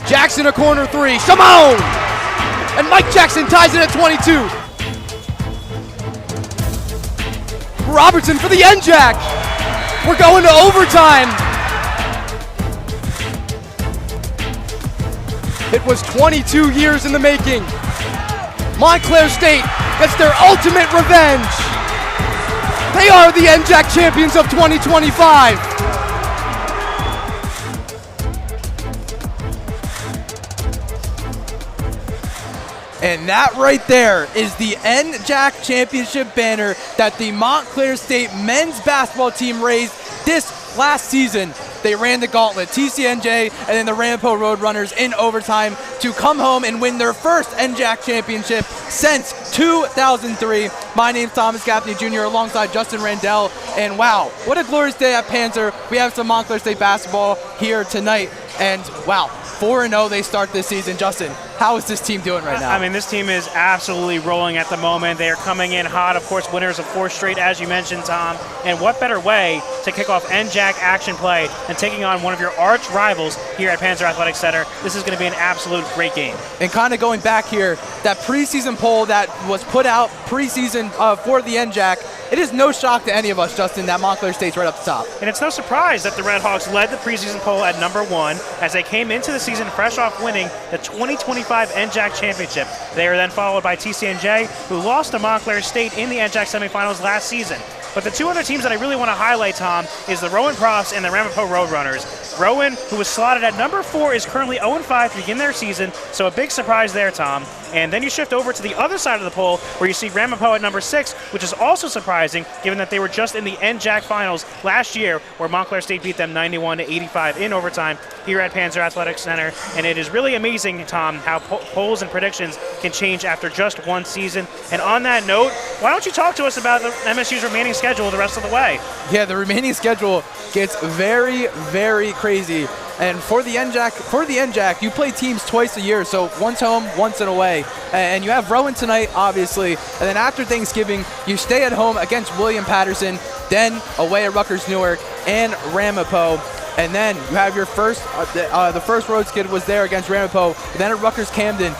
Jackson a corner three, Simone! And Mike Jackson ties it at 22. Robertson for the NJAC. We're going to overtime. It was 22 years in the making. Montclair State gets their ultimate revenge. They are the NJAC champions of 2025. And that right there is the NJAC championship banner that the Montclair State men's basketball team raised this last season. They ran the gauntlet, TCNJ and then the Ramapo Roadrunners in overtime to come home and win their first NJAC championship since 2003. My name's Thomas Gaffney Jr. alongside Justin Randell. And wow, what a glorious day at Panzer. We have some Montclair State basketball here tonight. And wow, 4-0 they start this season. Justin, how is this team doing right now? I mean, this team is absolutely rolling at the moment. They are coming in hot, of course, winners of 4 straight, as you mentioned, Tom. And what better way to kick off NJAC action play than taking on one of your arch rivals here at Panzer Athletic Center. This is going to be an absolute great game. And kind of going back here, that preseason poll that was put out preseason for the NJAC, it is no shock to any of us, Justin, that Montclair State's right up the top. And it's no surprise that the Red Hawks led the preseason poll at number 1 as they came into the season fresh off winning the 2025 NJAC championship. They are then followed by TCNJ, who lost to Montclair State in the NJAC semifinals last season. But the 2 other teams that I really want to highlight, Tom, is the Rowan Profs and the Ramapo Roadrunners. Rowan, who was slotted at number 4, is currently 0-5 to begin their season, so a big surprise there, Tom. And then you shift over to the other side of the poll, where you see Ramapo at number 6, which is also surprising, given that they were just in the NJAC finals last year, where Montclair State beat them 91-85 in overtime here at Panzer Athletic Center. And it is really amazing, Tom, how polls and predictions can change after just one season. And on that note, why don't you talk to us about the MSU's remaining schedule the rest of the way? Yeah, the remaining schedule gets very, very crazy. And for the NJAC, you play teams twice a year, so once home, once and away. And you have Rowan tonight, obviously. And then after Thanksgiving, you stay at home against William Patterson, then away at Rutgers Newark and Ramapo. And then you have your first, the first road skid was there against Ramapo, then at Rutgers Camden,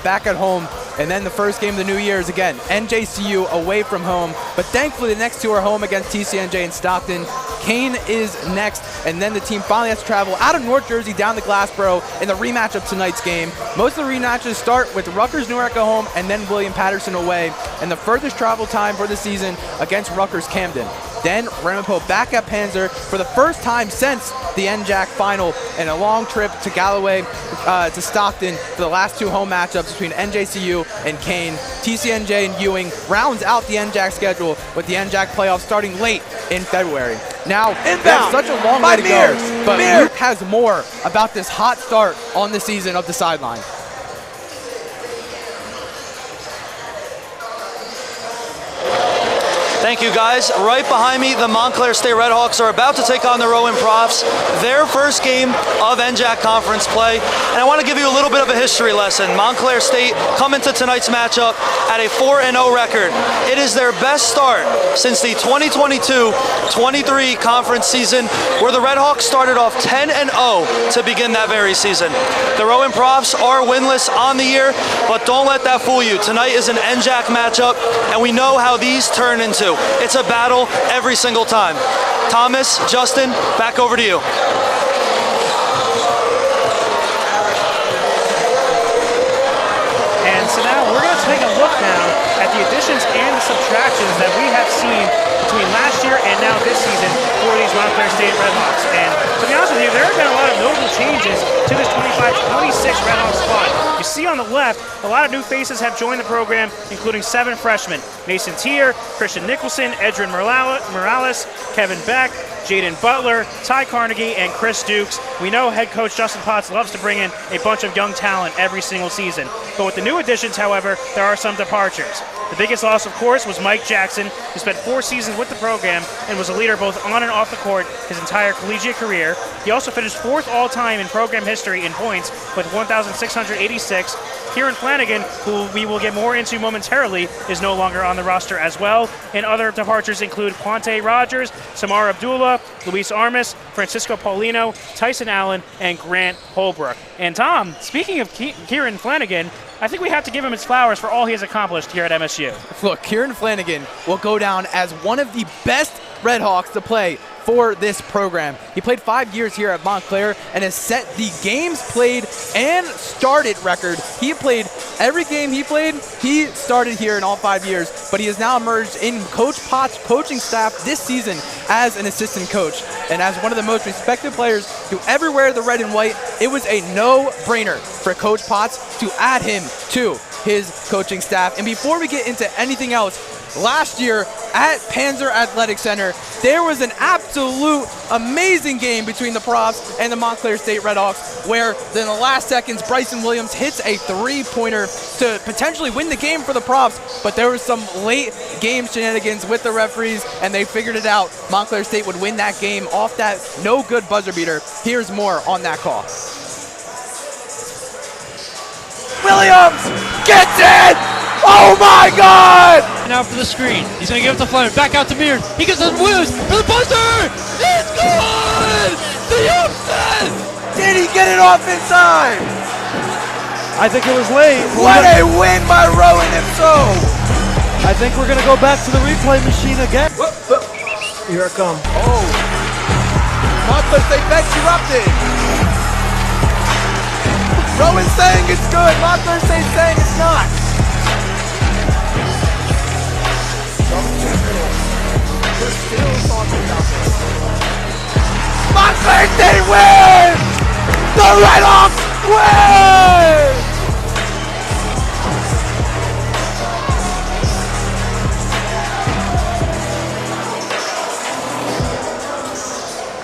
back at home. And then the first game of the new year is, again, NJCU away from home. But thankfully, the next 2 are home against TCNJ and Stockton. Kane is next, and then the team finally has to travel out of North Jersey down to Glassboro in the rematch of tonight's game. Most of the rematches start with Rutgers Newark at home and then William Patterson away. And the furthest travel time for the season against Rutgers Camden. Then Ramapo back at Panzer for the first time since the NJAC final, and a long trip to Galloway to Stockton for the last 2 home matchups between NJCU and Kane. TCNJ and Ewing rounds out the NJAC schedule with the NJAC playoffs starting late in February. Now, that's such a long way to go, but Luke has more about this hot start on the season of the sideline. Thank you, guys. Right behind me, the Montclair State Redhawks are about to take on the Rowan Profs, their first game of NJAC conference play. And I want to give you a little bit of a history lesson. Montclair State come into tonight's matchup at a 4-0 record. It is their best start since the 2022-23 conference season, where the Redhawks started off 10-0 to begin that very season. The Rowan Profs are winless on the year, but don't let that fool you. Tonight is an NJAC matchup, and we know how these turn into. It's a battle every single time. Thomas, Justin, back over to you. And so now we're going to take a look now at the additions and the subtractions that we have seen between last year and now this season for these Montclair State Redhawks. And to be honest with you, there have been a lot of notable changes to this 25-26 Redhawks squad. You see on the left, a lot of new faces have joined the program, including 7 freshmen. Mason Tier, Christian Nicholson, Edrin Morales, Kevin Beck, Jaden Butler, Ty Carnegie, and Chris Dukes. We know head coach Justin Potts loves to bring in a bunch of young talent every single season. But with the new additions, however, there are some departures. The biggest loss, of course, was Mike Jackson, who spent 4 seasons with the program and was a leader both on and off the court his entire collegiate career. He also finished 4th all-time in program history in points with 1,686. Kieran Flanagan, who we will get more into momentarily, is no longer on the roster as well. And other departures include Quante Rogers, Samar Abdullah, Silva, Luis Armas, Francisco Paulino, Tyson Allen, and Grant Holbrook. And Tom, speaking of Kieran Flanagan, I think we have to give him his flowers for all he has accomplished here at MSU. Look, Kieran Flanagan will go down as one of the best Red Hawks to play for this program. He played 5 years here at Montclair and has set the games played and started record. He played every game he played, he started here in all 5 years, but he has now emerged in Coach Potts' coaching staff this season as an assistant coach. And as one of the most respected players to ever wear the red and white, it was a no-brainer for Coach Potts to add him to his coaching staff. And before we get into anything else, last year at Panzer Athletic Center, there was an absolute amazing game between the Profs and the Montclair State Redhawks, where in the last seconds, Bryson Williams hits a three-pointer to potentially win the game for the Profs, but there was some late game shenanigans with the referees, and they figured it out. Montclair State would win that game off that no-good buzzer beater. Here's more on that call. Williams gets it! Oh my God! Now for the screen. He's going to give it to Fleming. Back out to Mears. He gets it to Williams for the buzzer! It's good! The upset! Did he get it off in time? I think it was late. What a win by Rowan, if so! I think we're going to go back to the replay machine again. Here it comes. Oh. Montclair State bench erupted. Rowan's saying it's good. Montclair State saying it's not. We're still talking about this. Montclair State wins! The Red Hawks win!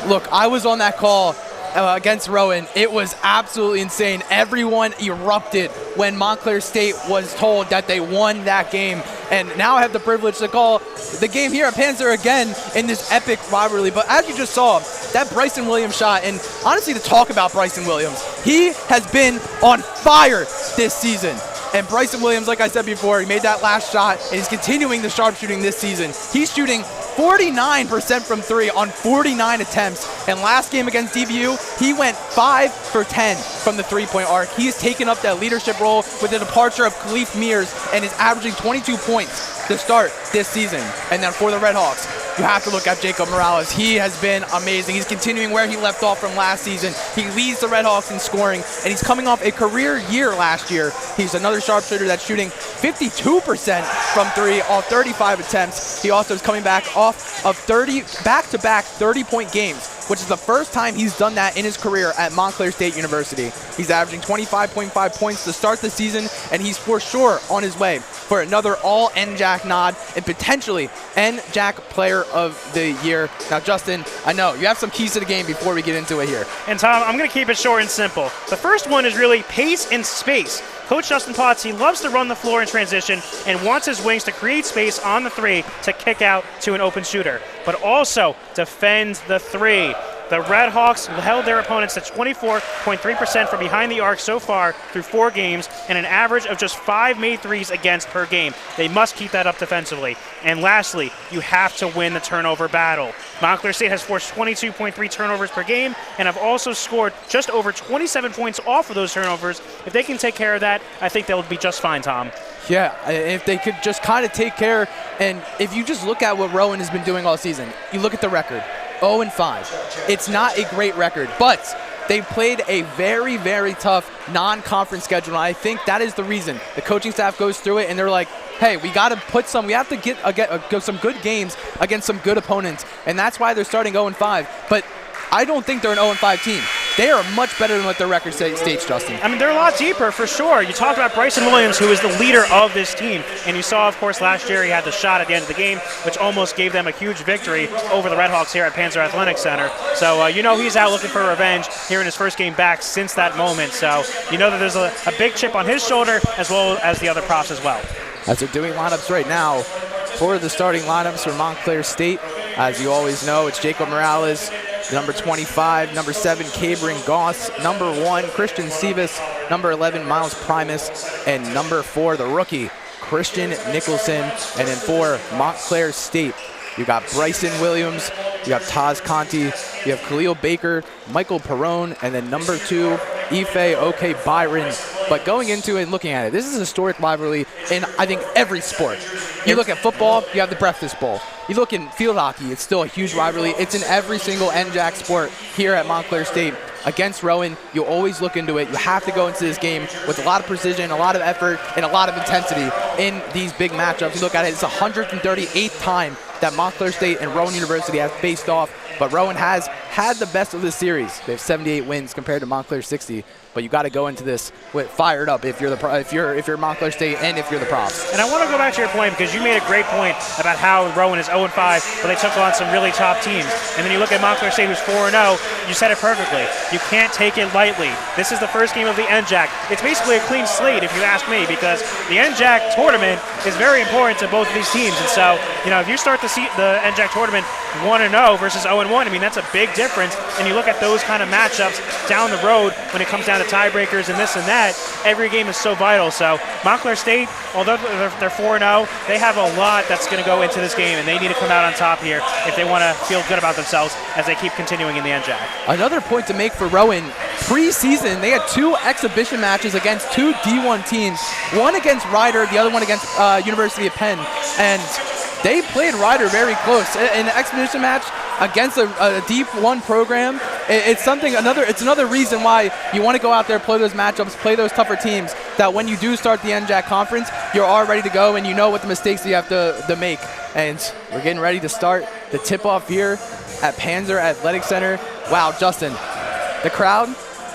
Look, I was on that call against Rowan. It was absolutely insane. Everyone erupted when Montclair State was told that they won that game. And now I have the privilege to call the game here at Panzer again in this epic rivalry. But as you just saw, that Bryson Williams shot, and honestly to talk about Bryson Williams, he has been on fire this season. And Bryson Williams, like I said before, he made that last shot, and he's continuing the sharpshooting this season. He's shooting 49% from three on 49 attempts. And last game against DVU, he went 5 for 10 from the three-point arc. He has taken up that leadership role with the departure of Khalif Mears and is averaging 22 points to start this season. And then for the Red Hawks, you have to look at Jacob Morales. He has been amazing. He's continuing where he left off from last season. He leads the Red Hawks in scoring, and he's coming off a career year last year. He's another sharpshooter that's shooting 52% from three off 35 attempts. He also is coming back off of back-to-back 30-point games, which is the first time he's done that in his career at Montclair State University. He's averaging 25.5 points to start the season, and he's for sure on his way for another all-NJAC nod and potentially NJAC Player of the Year. Now, Justin, I know you have some keys to the game before we get into it here. And Tom, I'm going to keep it short and simple. The first one is really pace and space. Coach Justin Potts, he loves to run the floor in transition and wants his wings to create space on the three to kick out to an open shooter, but also defend the three. The Red Hawks held their opponents at 24.3% from behind the arc so far through 4 games and an average of just 5 made threes against per game. They must keep that up defensively. And lastly, you have to win the turnover battle. Montclair State has forced 22.3 turnovers per game and have also scored just over 27 points off of those turnovers. If they can take care of that, I think they'll be just fine, Tom. Yeah, if they could just kind of take care, and if you just look at what Rowan has been doing all season, you look at the record, 0-5. It's not a great record, but they played a very, very tough non-conference schedule, and I think that is the reason. The coaching staff goes through it, and they're like, hey, we got to we have to get some good games against some good opponents, and that's why they're starting 0-5. But I don't think they're an 0-5 team. They are much better than what their record states, Justin. I mean, they're a lot deeper for sure. You talked about Bryson Williams, who is the leader of this team, and you saw, of course, last year he had the shot at the end of the game, which almost gave them a huge victory over the Red Hawks here at Panzer Athletic Center. So you know he's out looking for revenge here in his first game back since that moment. So you know that there's a big chip on his shoulder as well as the other profs as well. As they're doing lineups right now, for the starting lineups for Montclair State, as you always know, it's Jacob Morales, number 25, number 7, Cabring Goss, number 1, Christian Sivas, number 11, Miles Primus, and number 4, the rookie, Christian Nicholson. And then for Montclair State, You got Bryson Williams, you have Taz Conti, you have Khalil Baker, Michael Perrone, and then number 2, Ife OK Byron. But going into it and looking at it, this is a historic rivalry in, I think, every sport. You look at football, you have the Breakfast Bowl. You look in field hockey, it's still a huge rivalry. It's in every single NJAC sport here at Montclair State. Against Rowan, you always look into it. You have to go into this game with a lot of precision, a lot of effort, and a lot of intensity in these big matchups. You look at it, it's the 138th time that Montclair State and Rowan University have faced off, but Rowan has had the best of this series. They have 78 wins compared to Montclair 60, but you got to go into this with fired up if you're Montclair State and if you're the Profs. And I want to go back to your point because you made a great point about how Rowan is 0-5, but they took on some really top teams. And then you look at Montclair State, who's 4-0. You said it perfectly. You can't take it lightly. This is the first game of the NJAC. It's basically a clean slate, if you ask me, because the NJAC tournament is very important to both of these teams. And so, if you start the NJAC tournament 1-0 versus 0-1, I mean, that's a big difference. And you look at those kind of matchups down the road when it comes down to tiebreakers and this and that, every game is so vital. So Montclair State, although they're 4-0, they have a lot that's going to go into this game, and they need to come out on top here if they want to feel good about themselves as they keep continuing in the NJAC. Another point to make for Rowan, preseason, they had 2 exhibition matches against 2 D1 teams, one against Rider, the other one against University of Penn, and they played Rider very close. In an exhibition match against a D1 program, it's another reason why you want to go out there, play those matchups, play those tougher teams, that when you do start the NJAC conference, you're all ready to go and you know what the mistakes you have to make. And we're getting ready to start the tip-off here at Panzer Athletic Center. Wow, Justin, the crowd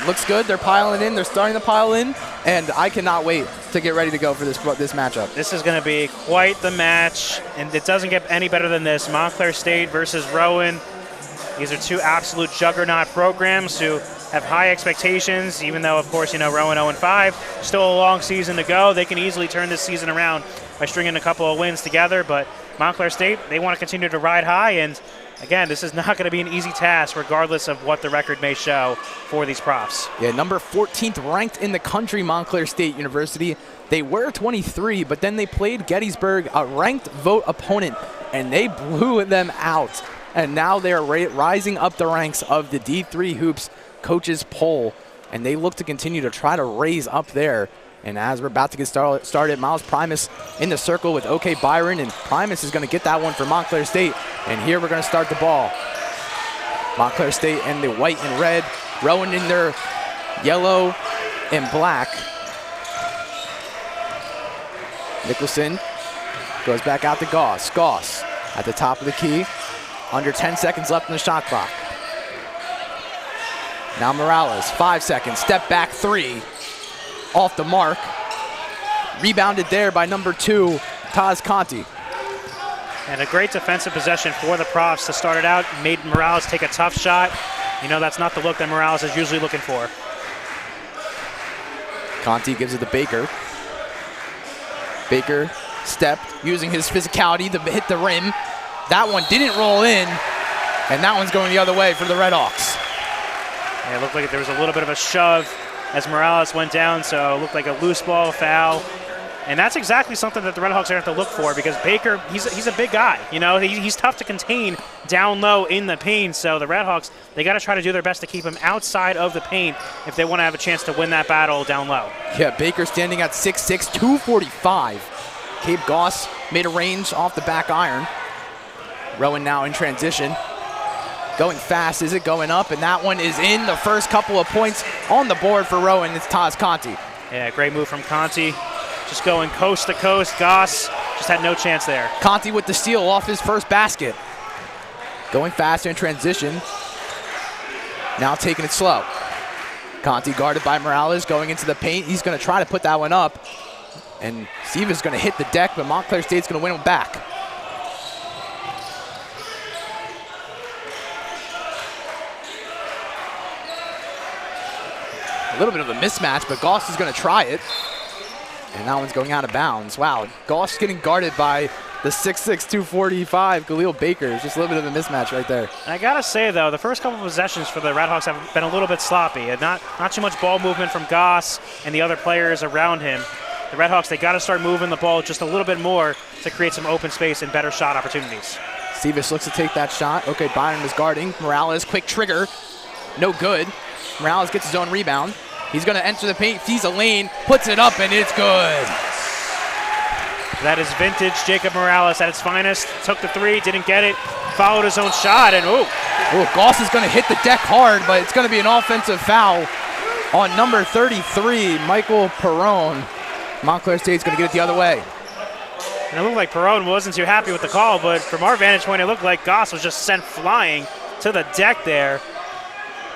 looks good. They're piling in. They're starting to pile in. And I cannot wait to get ready to go for this matchup. This is going to be quite the match, and it doesn't get any better than this. Montclair State versus Rowan. These are 2 absolute juggernaut programs who have high expectations, even though, of course, Rowan 0-5. Still a long season to go. They can easily turn this season around by stringing a couple of wins together, but Montclair State, they want to continue to ride high, and again, this is not going to be an easy task regardless of what the record may show for these Profs. Yeah, number 14th ranked in the country, Montclair State University. They were 23, but then they played Gettysburg, a ranked vote opponent, and they blew them out. And now they're rising up the ranks of the D3 Hoops coaches poll, and they look to continue to try to raise up there. And as we're about to get started, Miles Primus in the circle with OK Byron, and Primus is going to get that one for Montclair State. And here we're going to start the ball. Montclair State in the white and red, Rowan in their yellow and black. Nicholson goes back out to Goss. Goss at the top of the key. Under 10 seconds left in the shot clock. Now Morales, 5 seconds, step back 3. Off the mark. Rebounded there by number 2, Taz Conti. And a great defensive possession for the Profs to start it out. Made Morales take a tough shot. That's not the look that Morales is usually looking for. Conti gives it to Baker. Baker stepped, using his physicality to hit the rim. That one didn't roll in, and that one's going the other way for the Redhawks. Yeah, it looked like there was a little bit of a shove as Morales went down, so it looked like a loose ball foul. And that's exactly something that the Redhawks are going to have to look for, because Baker, he's a big guy. He's tough to contain down low in the paint, so the Redhawks, they got to try to do their best to keep him outside of the paint if they want to have a chance to win that battle down low. Yeah, Baker standing at 6'6", 245. Cape Goss made a range off the back iron. Rowan now in transition. Going fast, is it going up? And that one is in. The first couple of points on the board for Rowan. It's Taz Conti. Yeah, great move from Conti. Just going coast to coast. Goss just had no chance there. Conti with the steal off his first basket. Going fast in transition. Now taking it slow. Conti guarded by Morales, going into the paint. He's going to try to put that one up. And Steve is going to hit the deck, but Montclair State's going to win it back. A little bit of a mismatch, but Goss is going to try it. And that one's going out of bounds. Wow, Goss getting guarded by the 6'6", 245 Khalil Baker. Just a little bit of a mismatch right there. And I got to say, though, the first couple of possessions for the Redhawks have been a little bit sloppy. Not too much ball movement from Goss and the other players around him. The Redhawks, they got to start moving the ball just a little bit more to create some open space and better shot opportunities. Seavis looks to take that shot. Okay, Byron is guarding. Morales, quick trigger. No good. Morales gets his own rebound. He's going to enter the paint, sees a lane, puts it up, and it's good. That is vintage Jacob Morales at its finest. Took the three, didn't get it, followed his own shot, and ooh. Goss is going to hit the deck hard, but it's going to be an offensive foul on number 33, Michael Perrone. Montclair State's going to get it the other way. And it looked like Perrone wasn't too happy with the call, but from our vantage point, it looked like Goss was just sent flying to the deck there.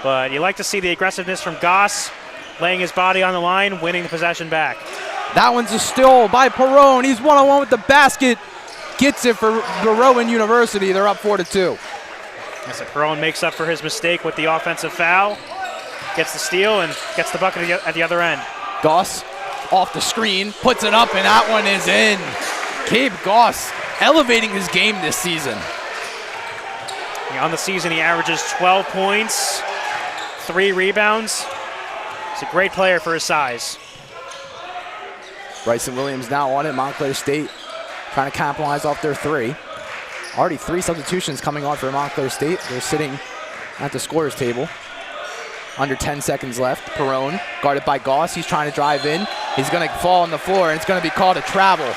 But you like to see the aggressiveness from Goss, laying his body on the line, winning the possession back. That one's a steal by Perrone. He's one-on-one with the basket. Gets it for the Rowan University. They're up 4-2. As Perrone makes up for his mistake with the offensive foul, gets the steal and gets the bucket at the other end. Goss off the screen, puts it up, and that one is in. Gabe Goss elevating his game this season. On the season, he averages 12 points, 3 rebounds. He's a great player for his size. Bryson Williams now on it. Montclair State trying to capitalize off their three. Already 3 substitutions coming on for Montclair State. They're sitting at the scorer's table. Under 10 seconds left. Perrone guarded by Goss. He's trying to drive in. He's going to fall on the floor, and it's going to be called a travel.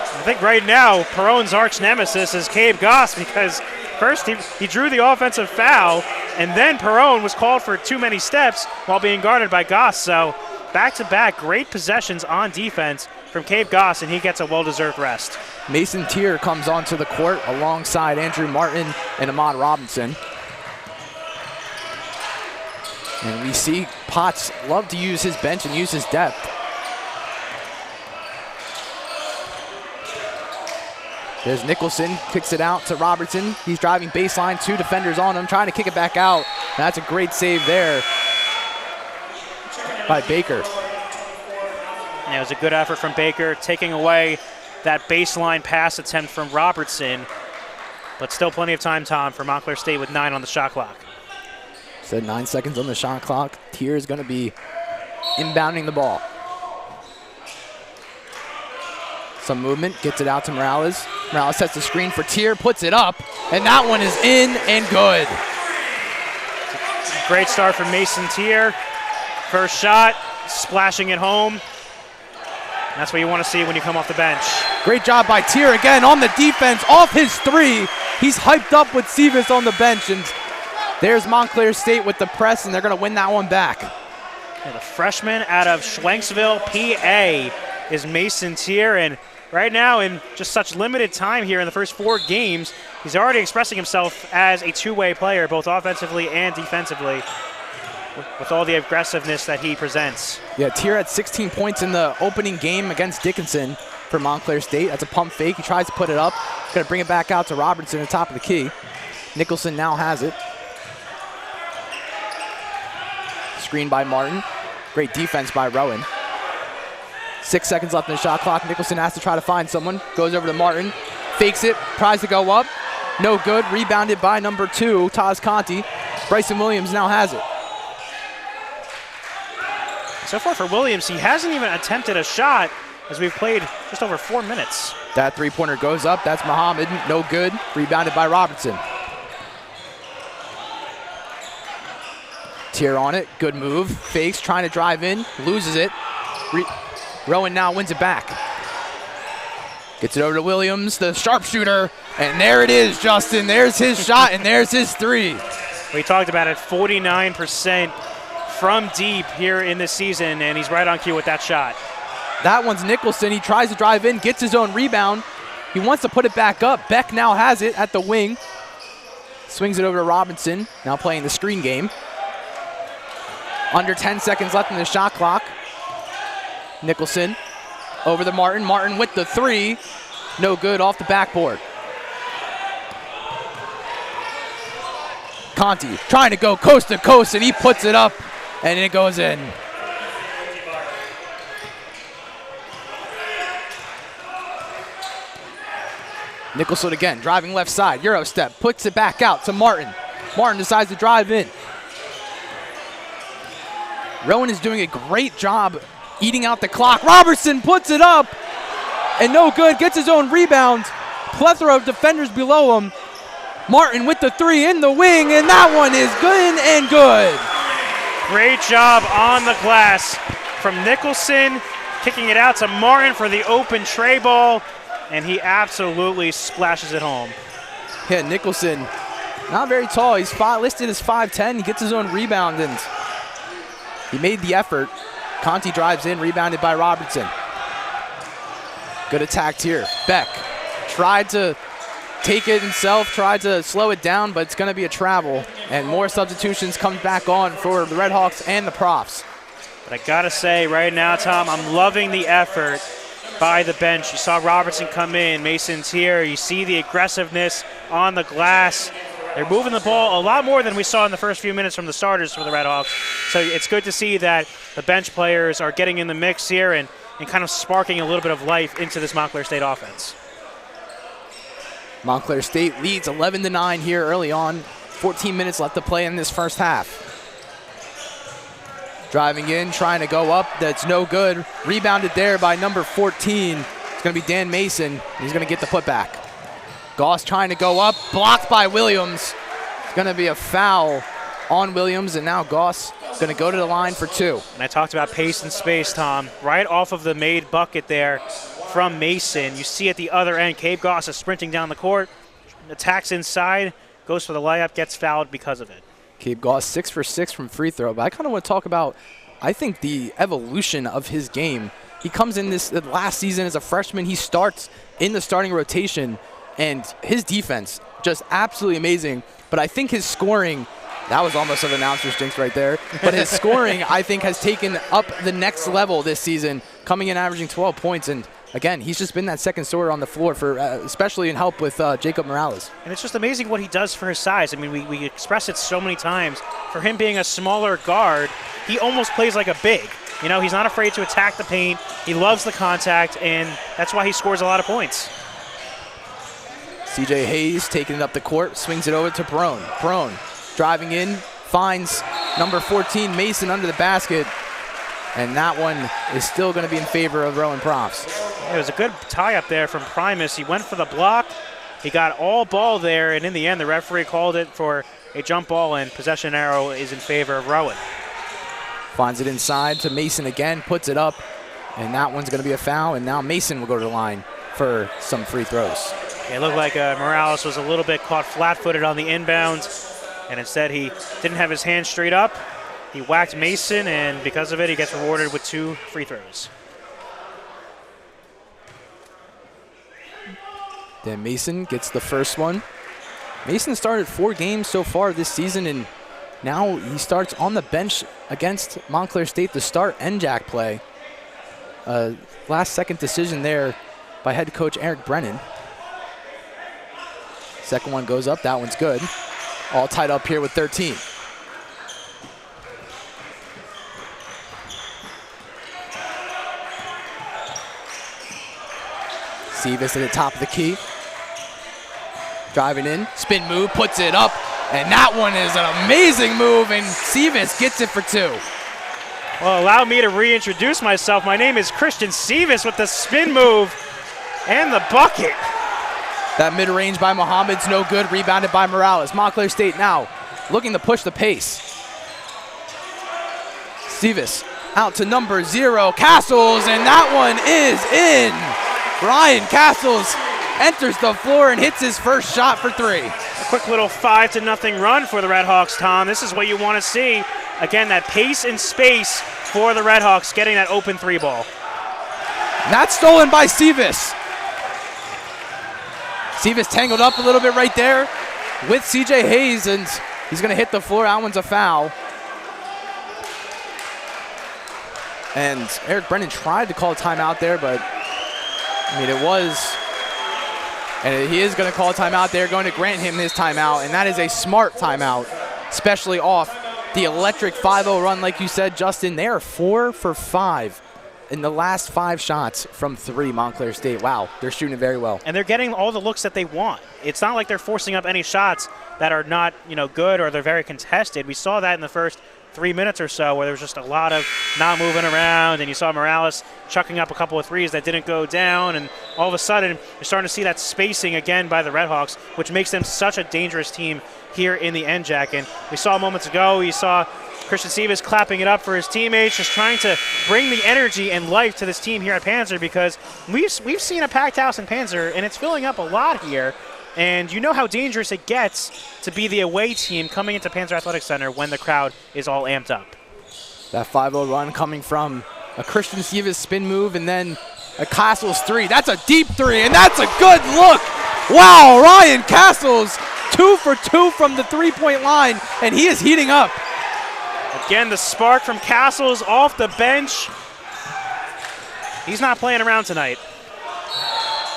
I think right now, Perrone's arch nemesis is Gabe Goss, because first he drew the offensive foul, and then Perrone was called for too many steps while being guarded by Goss. So back-to-back great possessions on defense from Gabe Goss, and he gets a well-deserved rest. Mason Tier comes onto the court alongside Andrew Martin and Ahmad Robinson. And we see Potts love to use his bench and use his depth. There's Nicholson, kicks it out to Robertson. He's driving baseline, 2 defenders on him, trying to kick it back out. That's a great save there by Baker. Yeah, it was a good effort from Baker, taking away that baseline pass attempt from Robertson. But still plenty of time, Tom, for Montclair State with 9 on the shot clock. Said 9 seconds on the shot clock. Tier is going to be inbounding the ball. Some movement, gets it out to Morales. Morales sets the screen for Tier, puts it up, and that one is in and good. Great start from Mason Tier. First shot, splashing it home. That's what you want to see when you come off the bench. Great job by Tier again on the defense, off his 3. He's hyped up with Seavis on the bench, and there's Montclair State with the press, and they're going to win that one back. And the freshman out of Schwenksville, PA, is Mason Tier, and right now, in just such limited time here in the first 4 games, he's already expressing himself as a two-way player, both offensively and defensively, with all the aggressiveness that he presents. Yeah, Tier had 16 points in the opening game against Dickinson for Montclair State. That's a pump fake. He tries to put it up. He's going to bring it back out to Robertson at the top of the key. Nicholson now has it. Screen by Martin. Great defense by Rowan. 6 seconds left in the shot clock. Nicholson has to try to find someone. Goes over to Martin. Fakes it. Tries to go up. No good. Rebounded by number 2, Taz Conti. Bryson Williams now has it. So far for Williams, he hasn't even attempted a shot as we've played just over 4 minutes. That 3-pointer goes up. That's Muhammad. No good. Rebounded by Robertson. Tier on it. Good move. Fakes. Trying to drive in. Loses it. Rowan now wins it back. Gets it over to Williams, the sharpshooter. And there it is, Justin. There's his shot, and there's his 3. We talked about it, 49% from deep here in this season, and he's right on cue with that shot. That one's Nicholson. He tries to drive in, gets his own rebound. He wants to put it back up. Beck now has it at the wing. Swings it over to Robinson, now playing the screen game. Under 10 seconds left in the shot clock. Nicholson over to Martin. Martin with the 3. No good, off the backboard. Conti trying to go coast to coast, and he puts it up, and it goes in. Nicholson again, driving left side, Euro step, puts it back out to Martin. Martin decides to drive in. Rowan is doing a great job eating out the clock. Robertson puts it up, and no good. Gets his own rebound. Plethora of defenders below him. Martin with the three in the wing, and that one is good and good. Great job on the glass from Nicholson, kicking it out to Martin for the open tray ball, and he absolutely splashes it home. Yeah, Nicholson, not very tall. He's listed as 5'10". He gets his own rebound, and he made the effort. Conti drives in, rebounded by Robertson. Good attack here. Beck tried to take it himself, tried to slow it down, but it's going to be a travel. And more substitutions come back on for the Red Hawks and the Profs. But I got to say right now, Tom, I'm loving the effort by the bench. You saw Robertson come in, Mason's here. You see the aggressiveness on the glass. They're moving the ball a lot more than we saw in the first few minutes from the starters for the Red Hawks. So it's good to see that the bench players are getting in the mix here and kind of sparking a little bit of life into this Montclair State offense. Montclair State leads 11-9 here early on. 14 minutes left to play in this first half. Driving in, trying to go up. That's no good. Rebounded there by number 14. It's going to be Dan Mason. He's going to get the putback. Goss trying to go up. Blocked by Williams. It's going to be a foul on Williams, and now Goss is going to go to the line for two. And I talked about pace and space, Tom. Right off of the made bucket there from Mason. You see at the other end, Cabe Goss is sprinting down the court, attacks inside, goes for the layup, gets fouled because of it. Cabe Goss 6 for 6 from free throw, but I kind of want to talk about, I think, the evolution of his game. He comes in this last season as a freshman. He starts in the starting rotation, and his defense just absolutely amazing. But I think his scoring, that was almost an announcer's jinx right there, but his scoring, I think, has taken up the next level this season, coming in averaging 12 points. And again, he's just been that second scorer on the floor, for especially in help with Jacob Morales. And it's just amazing what he does for his size. I mean, we express it so many times. For him being a smaller guard, he almost plays like a big. You know, he's not afraid to attack the paint. He loves the contact, and that's why he scores a lot of points. CJ Hayes taking it up the court, swings it over to Perone. Perone driving in, finds number 14, Mason, under the basket. And that one is still going to be in favor of Rowan Profs. It was a good tie-up there from Primus. He went for the block. He got all ball there, and in the end, the referee called it for a jump ball, and possession arrow is in favor of Rowan. Finds it inside to Mason again, puts it up, and that one's going to be a foul, and now Mason will go to the line for some free throws. It looked like Morales was a little bit caught flat-footed on the inbounds, and instead he didn't have his hands straight up. He whacked Mason, and because of it, he gets rewarded with 2 free throws. Then Mason gets the first one. Mason started 4 games so far this season, and now he starts on the bench against Montclair State to start NJAC play. Last-second decision there by head coach Eric Brennan. Second one goes up. That one's good. All tied up here with 13. Sivas at the top of the key. Driving in, spin move, puts it up, and that one is an amazing move, and Sivas gets it for 2. Well, allow me to reintroduce myself. My name is Christian Sivas with the spin move and the bucket. That mid-range by Mohammed's no good, rebounded by Morales. Montclair State now looking to push the pace. Sivas out to number 0, Castles, and that one is in. Ryan Castles enters the floor and hits his first shot for 3. A quick little 5-0 run for the Red Hawks, Tom. This is what you want to see. Again, that pace and space for the Red Hawks, getting that open 3 ball. That's stolen by Sivas. Sivas tangled up a little bit right there with CJ Hayes, and he's going to hit the floor. That one's a foul. And Eric Brennan tried to call a timeout there, but I mean, it was. And he is going to call a timeout there, going to grant him his timeout, and that is a smart timeout, especially off the electric 5-0 run, like you said, Justin. They are 4 for 5 in the last 5 shots from 3, Montclair State. Wow, they're shooting it very well. And they're getting all the looks that they want. It's not like they're forcing up any shots that are not, good or they're very contested. We saw that in the first 3 minutes or so where there was just a lot of not moving around, and you saw Morales chucking up a couple of threes that didn't go down, and all of a sudden you're starting to see that spacing again by the Redhawks, which makes them such a dangerous team here in the NJAC. And we saw moments ago, you saw Christian Sivas clapping it up for his teammates, just trying to bring the energy and life to this team here at Panzer, because we've seen a packed house in Panzer, and it's filling up a lot here. And you know how dangerous it gets to be the away team coming into Panzer Athletic Center when the crowd is all amped up. That 5-0 run coming from a Christian Sivas spin move and then a Castles three. That's a deep three, and that's a good look. Wow, Ryan Castles, 2 for 2 from the three-point line, and he is heating up. Again, the spark from Castles off the bench. He's not playing around tonight.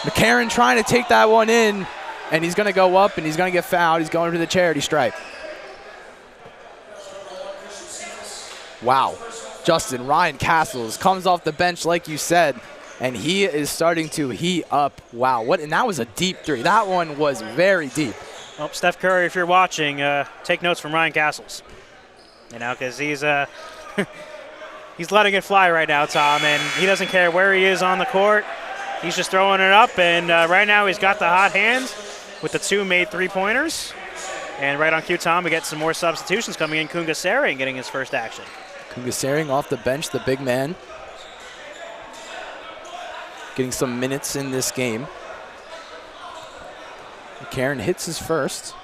McCarron trying to take that one in, and he's going to go up, and he's going to get fouled. He's going to the charity stripe. Wow. Justin, Ryan Castles comes off the bench like you said, and he is starting to heat up. Wow, and that was a deep three. That one was very deep. Well, Steph Curry, if you're watching, take notes from Ryan Castles. You know, because he's he's letting it fly right now, Tom, and he doesn't care where he is on the court. He's just throwing it up, and right now he's got the hot hand with the 2 made three-pointers. And right on cue, Tom, we get some more substitutions coming in. Kunga Sering getting his first action. Kunga Sering off the bench, the big man. Getting some minutes in this game. McCarron hits his first.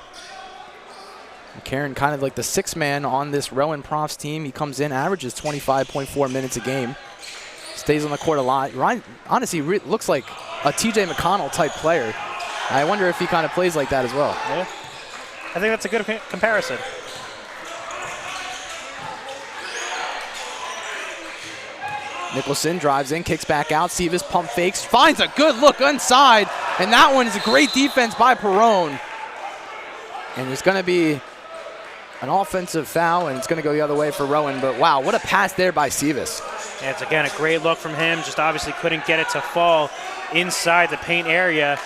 McCarron kind of like the 6th man on this Rowan Profs team. He comes in, averages 25.4 minutes a game. Stays on the court a lot. Ryan honestly looks like a TJ McConnell type player. I wonder if he kind of plays like that as well. Yeah, I think that's a good comparison. Nicholson drives in, kicks back out. Sivas pump fakes, finds a good look inside, and that one is a great defense by Perrone. And there's going to be an offensive foul, and it's going to go the other way for Rowan. But wow, what a pass there by Sivas. Yeah, it's again a great look from him. Just obviously couldn't get it to fall inside the paint area.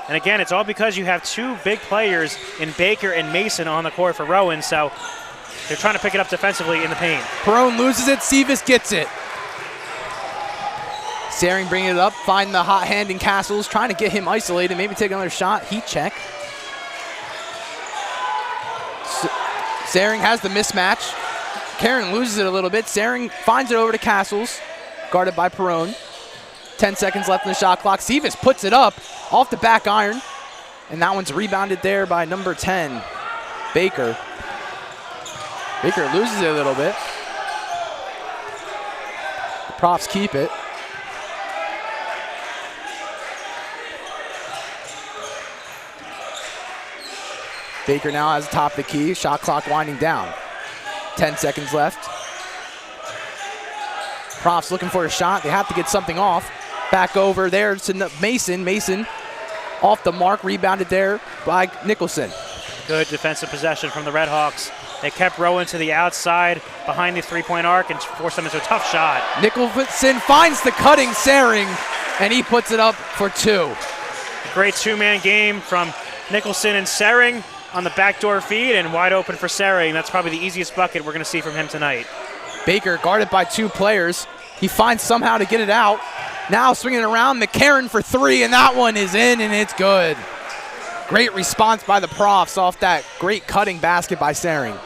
And again, it's all because you have 2 big players in Baker and Mason on the court for Rowan, so they're trying to pick it up defensively in the paint. Perrone loses it, Sivas gets it. Sering bringing it up, find the hot hand in Castles, trying to get him isolated, maybe take another shot, heat check. Sering has the mismatch. Karen loses it a little bit. Sering finds it over to Castles, guarded by Perrone. 10 seconds left in the shot clock. Sivas puts it up off the back iron, and that one's rebounded there by number 10, Baker. Baker loses it a little bit. The Profs keep it. Baker now has top of the key. Shot clock winding down. 10 seconds left. Profs looking for a shot. They have to get something off. Back over there to Mason. Mason off the mark, rebounded there by Nicholson. Good defensive possession from the Redhawks. They kept Rowan to the outside behind the three-point arc and forced them into a tough shot. Nicholson finds the cutting Sering, and he puts it up for 2. Great 2-man game from Nicholson and Sering on the backdoor feed, and wide open for Sering. That's probably the easiest bucket we're going to see from him tonight. Baker guarded by 2 players. He finds somehow to get it out. Now swinging it around, McCarron for 3, and that one is in, and it's good. Great response by the Profs off that great cutting basket by Sering.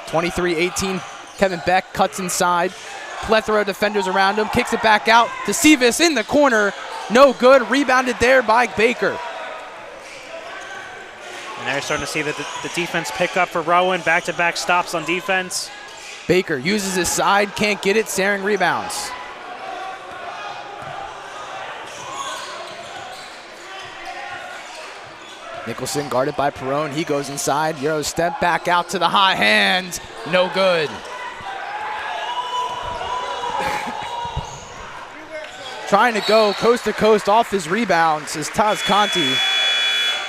23-18, Kevin Beck cuts inside. Plethora of defenders around him, kicks it back out to Sivas in the corner. No good, rebounded there by Baker. And they're starting to see the defense pick up for Rowan. Back-to-back stops on defense. Baker uses his side, can't get it. Sering rebounds. Nicholson guarded by Perrone. He goes inside. Euro step back out to the hot hand. No good. Trying to go coast to coast off his rebounds is Taz Conti.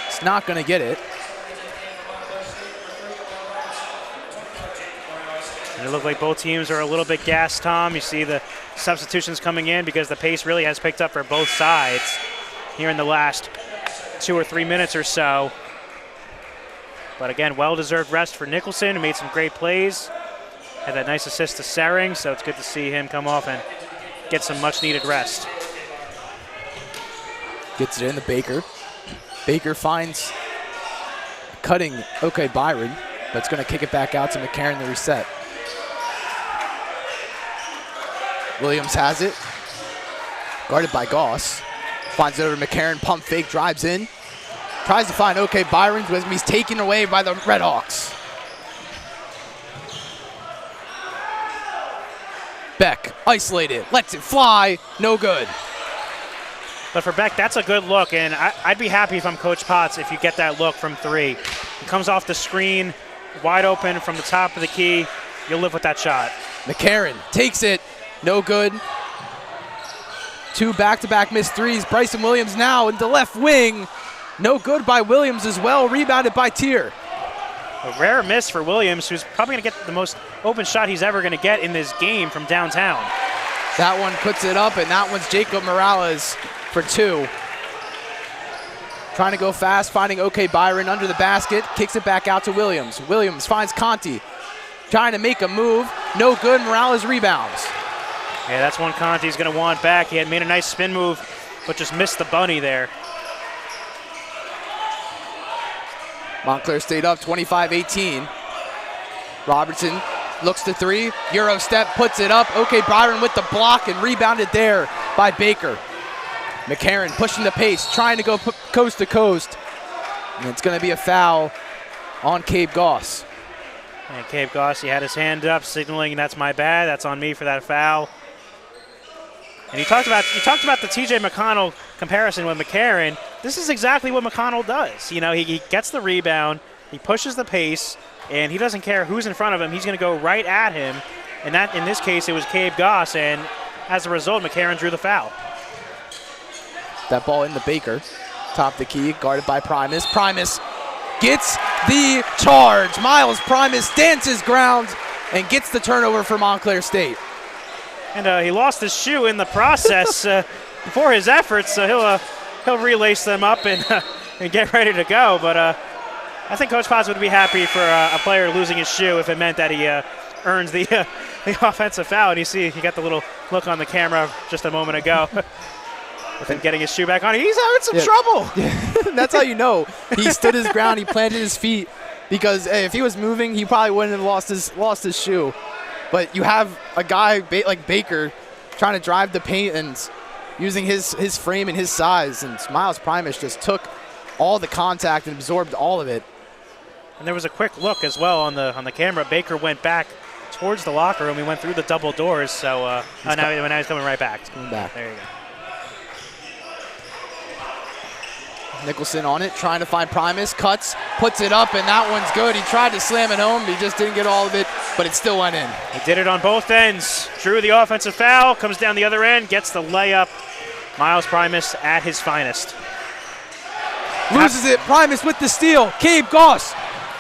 It's not going to get it. And it looked like both teams are a little bit gassed, Tom. You see the substitutions coming in because the pace really has picked up for both sides here in the last 2 or 3 minutes or so. But again, well-deserved rest for Nicholson, who made some great plays. Had that nice assist to Sering, so it's good to see him come off and get some much-needed rest. Gets it in the Baker. Baker finds cutting Byron, but it's going to kick it back out to McCarron to reset. Williams has it. Guarded by Goss. Finds it over to McCarron, pump fake, drives in. Tries to find Byron with him. He's taken away by the Redhawks. Beck, isolated, lets it fly, no good. But for Beck, that's a good look, and I'd be happy if I'm Coach Potts if you get that look from 3. It comes off the screen, wide open from the top of the key. You'll live with that shot. McCarron takes it, no good. 2 back-to-back missed threes. Bryson Williams now into left wing. No good by Williams as well, rebounded by Tier. A rare miss for Williams, who's probably going to get the most open shot he's ever going to get in this game from downtown. That one puts it up, and that one's Jacob Morales for 2. Trying to go fast, finding Byron under the basket, kicks it back out to Williams. Williams finds Conti, trying to make a move, no good, Morales rebounds. Yeah, that's one Conti's going to want back. He had made a nice spin move, but just missed the bunny there. Montclair State up 25-18. Robertson looks to 3, Euro step, puts it up. Byron with the block and rebounded there by Baker. McCarron pushing the pace, trying to go coast to coast. And it's going to be a foul on Cabe Goss. And Cabe Goss, he had his hand up, signaling that's my bad, that's on me for that foul. And you talked about the T.J. McConnell comparison with McCarron. This is exactly what McConnell does. You know, he gets the rebound, he pushes the pace, and he doesn't care who's in front of him. He's going to go right at him. And that, in this case, it was Cabe Goss, and as a result, McCarron drew the foul. That ball in the Baker, top the key, guarded by Primus. Primus gets the charge. Miles Primus dances ground and gets the turnover for Montclair State. And he lost his shoe in the process for his efforts, so he'll relace them up and get ready to go. But I think Coach Potts would be happy for a player losing his shoe if it meant that he earns the offensive foul. And you see he got the little look on the camera just a moment ago. With him getting his shoe back on, he's having some trouble. Yeah. That's how you know. He stood his ground, he planted his feet, because if he was moving, he probably wouldn't have lost his shoe. But you have a guy like Baker trying to drive the paint and using his frame and his size, and Miles Primus just took all the contact and absorbed all of it. And there was a quick look as well on the camera. Baker went back towards the locker room. He went through the double doors, so now he's coming right back. He's coming back. There you go. Nicholson on it, trying to find Primus, cuts, puts it up, and that one's good. He tried to slam it home, but he just didn't get all of it, but it still went in. He did it on both ends. Drew the offensive foul, comes down the other end, gets the layup. Miles Primus at his finest. Loses it, Primus with the steal. Cabe Goss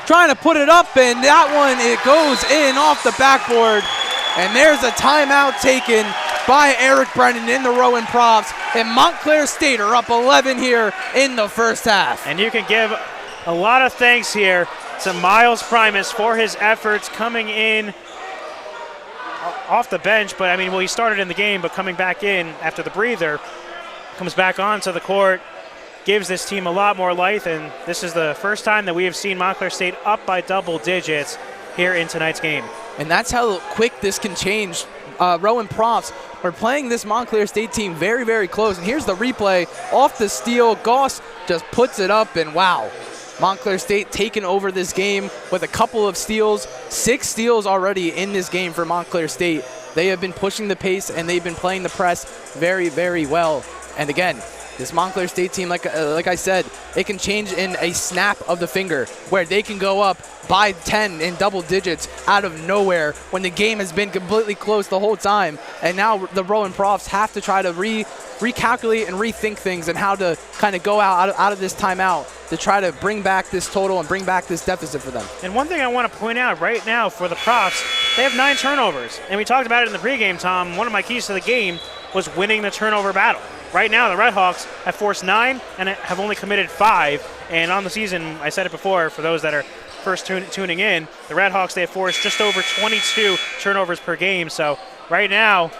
trying to put it up, and that one, it goes in off the backboard. And there's a timeout taken by Eric Brennan in the Rowan Profs, and Montclair State are up 11 here in the first half. And you can give a lot of thanks here to Miles Primus for his efforts coming in off the bench, but he started in the game, but coming back in after the breather, comes back onto the court, gives this team a lot more life, and this is the first time that we have seen Montclair State up by double digits here in tonight's game. And that's how quick this can change. Rowan Profs are playing this Montclair State team very, very close. And here's the replay off the steal. Goss just puts it up, and wow. Montclair State taking over this game with a couple of steals. 6 steals already in this game for Montclair State. They have been pushing the pace, and they've been playing the press very, very well. And again, this Montclair State team, like I said, it can change in a snap of the finger, where they can go up by 10 in double digits out of nowhere when the game has been completely close the whole time. And now the Rowan Profs have to try to recalculate and rethink things and how to kind of go out of this timeout to try to bring back this total and bring back this deficit for them. And one thing I want to point out right now for the Profs, they have 9 turnovers. And we talked about it in the pregame, Tom. One of my keys to the game was winning the turnover battle. Right now, the Redhawks have forced 9 and have only committed 5. And on the season, I said it before, for those that are first tuning in, the Redhawks, they have forced just over 22 turnovers per game. So right now,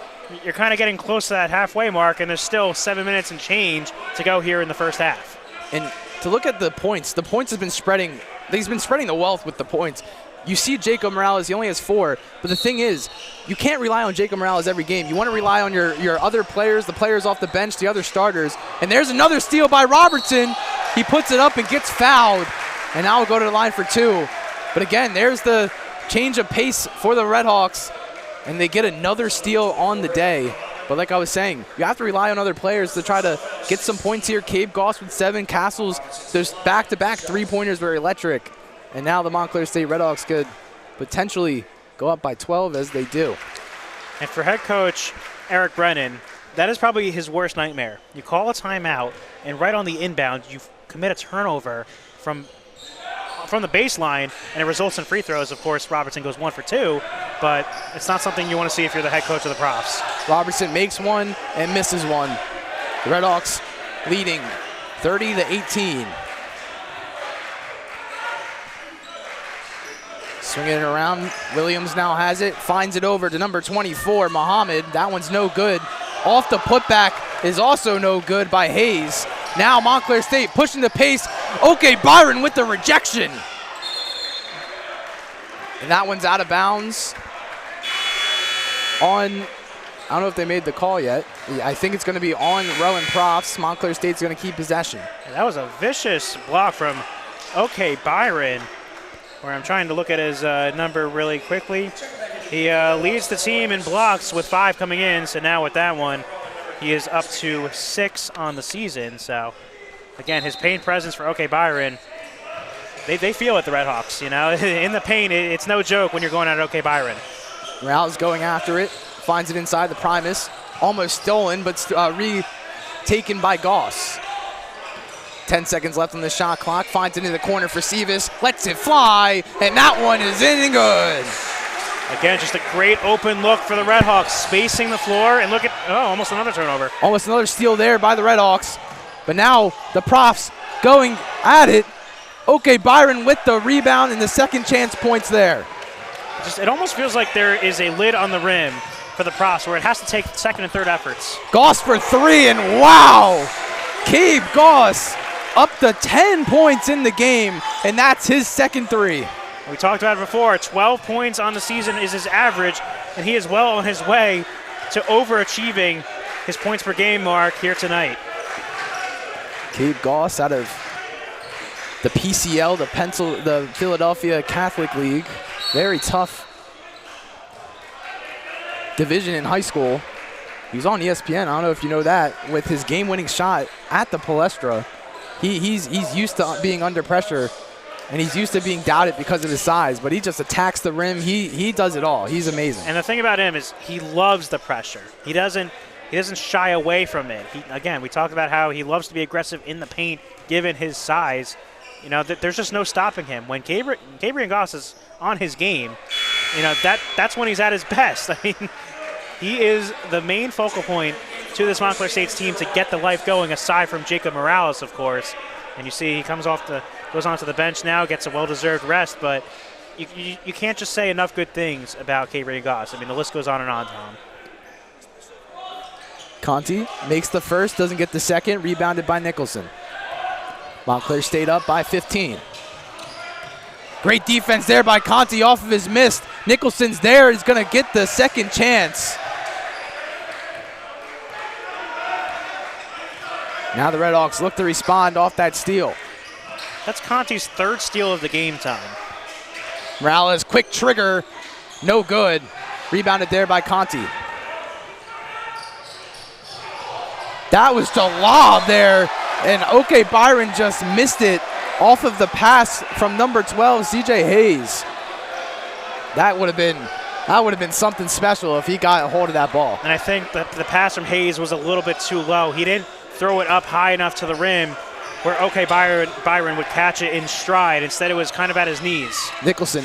you're kind of getting close to that halfway mark, and there's still 7 minutes and change to go here in the first half. And to look at the points have been spreading. He's been spreading the wealth with the points. You see Jacob Morales, he only has 4. But the thing is, you can't rely on Jacob Morales every game. You want to rely on your other players, the players off the bench, the other starters. And there's another steal by Robertson. He puts it up and gets fouled. And now we'll go to the line for 2. But again, there's the change of pace for the Redhawks. And they get another steal on the day. But like I was saying, you have to rely on other players to try to get some points here. Cabe Goss with 7, Castles, there's back-to-back three-pointers were electric. And now the Montclair State Redhawks could potentially go up by 12 as they do. And for head coach Eric Brennan, that is probably his worst nightmare. You call a timeout, and right on the inbound, you commit a turnover from the baseline, and it results in free throws. Of course, Robertson goes 1 for 2, but it's not something you want to see if you're the head coach of the Profs. Robertson makes one and misses one. The Redhawks leading 30-18. Swinging it around, Williams now has it, finds it over to number 24, Muhammad. That one's no good. Off the putback is also no good by Hayes. Now Montclair State pushing the pace. Okay, Byron with the rejection. And that one's out of bounds. I don't know if they made the call yet. I think it's going to be on Rowan Profs. Montclair State's going to keep possession. And that was a vicious block from OK Byron, where I'm trying to look at his number really quickly. He leads the team in blocks with 5 coming in, so now with that one, he is up to 6 on the season. So, again, his paint presence for OK Byron, they feel it, the Redhawks. You know, in the paint, it's no joke when you're going at OK Byron. Morales going after it, finds it inside the Primus. Almost stolen, but retaken by Goss. 10 seconds left on the shot clock. Finds it in the corner for Sevis. Lets it fly, and that one is in and good. Again, just a great open look for the Redhawks, spacing the floor, and look at, almost another turnover. Almost another steal there by the Redhawks. But now the Profs going at it. Okay, Byron with the rebound and the second chance points there. It almost feels like there is a lid on the rim for the Profs where it has to take second and third efforts. Goss for 3, and wow! Cabe Goss up to 10 points in the game, and that's his second 3. We talked about it before. 12 points on the season is his average, and he is well on his way to overachieving his points per game mark here tonight. Cabe Goss out of the PCL, the Philadelphia Catholic League. Very tough division in high school. He was on ESPN, I don't know if you know that, with his game-winning shot at the Palestra. He's used to being under pressure, and he's used to being doubted because of his size, but he just attacks the rim. He does it all. He's amazing. And the thing about him is he loves the pressure. He doesn't shy away from it. Again, we talked about how he loves to be aggressive in the paint given his size. You know, there's just no stopping him. When Gabriel Goss is on his game, you know, that's when he's at his best. I mean, he is the main focal point to this Montclair State's team to get the life going, aside from Jacob Morales, of course. And you see he goes onto the bench now, gets a well-deserved rest, but you can't just say enough good things about Gabriel Goss. I mean, the list goes on and on, Tom. Conti makes the first, doesn't get the second, rebounded by Nicholson. Montclair State up by 15. Great defense there by Conti off of his miss. Nicholson's there. He's going to get the second chance. Now the Redhawks look to respond off that steal. That's Conti's 3rd steal of the game, Tom. Morales, quick trigger. No good. Rebounded there by Conti. That was the lob there. And OK Byron just missed it off of the pass from number 12, CJ Hayes. That would have been something special if he got a hold of that ball. And I think that the pass from Hayes was a little bit too low. He didn't throw it up high enough to the rim where OK Byron would catch it in stride. Instead, it was kind of at his knees. Nicholson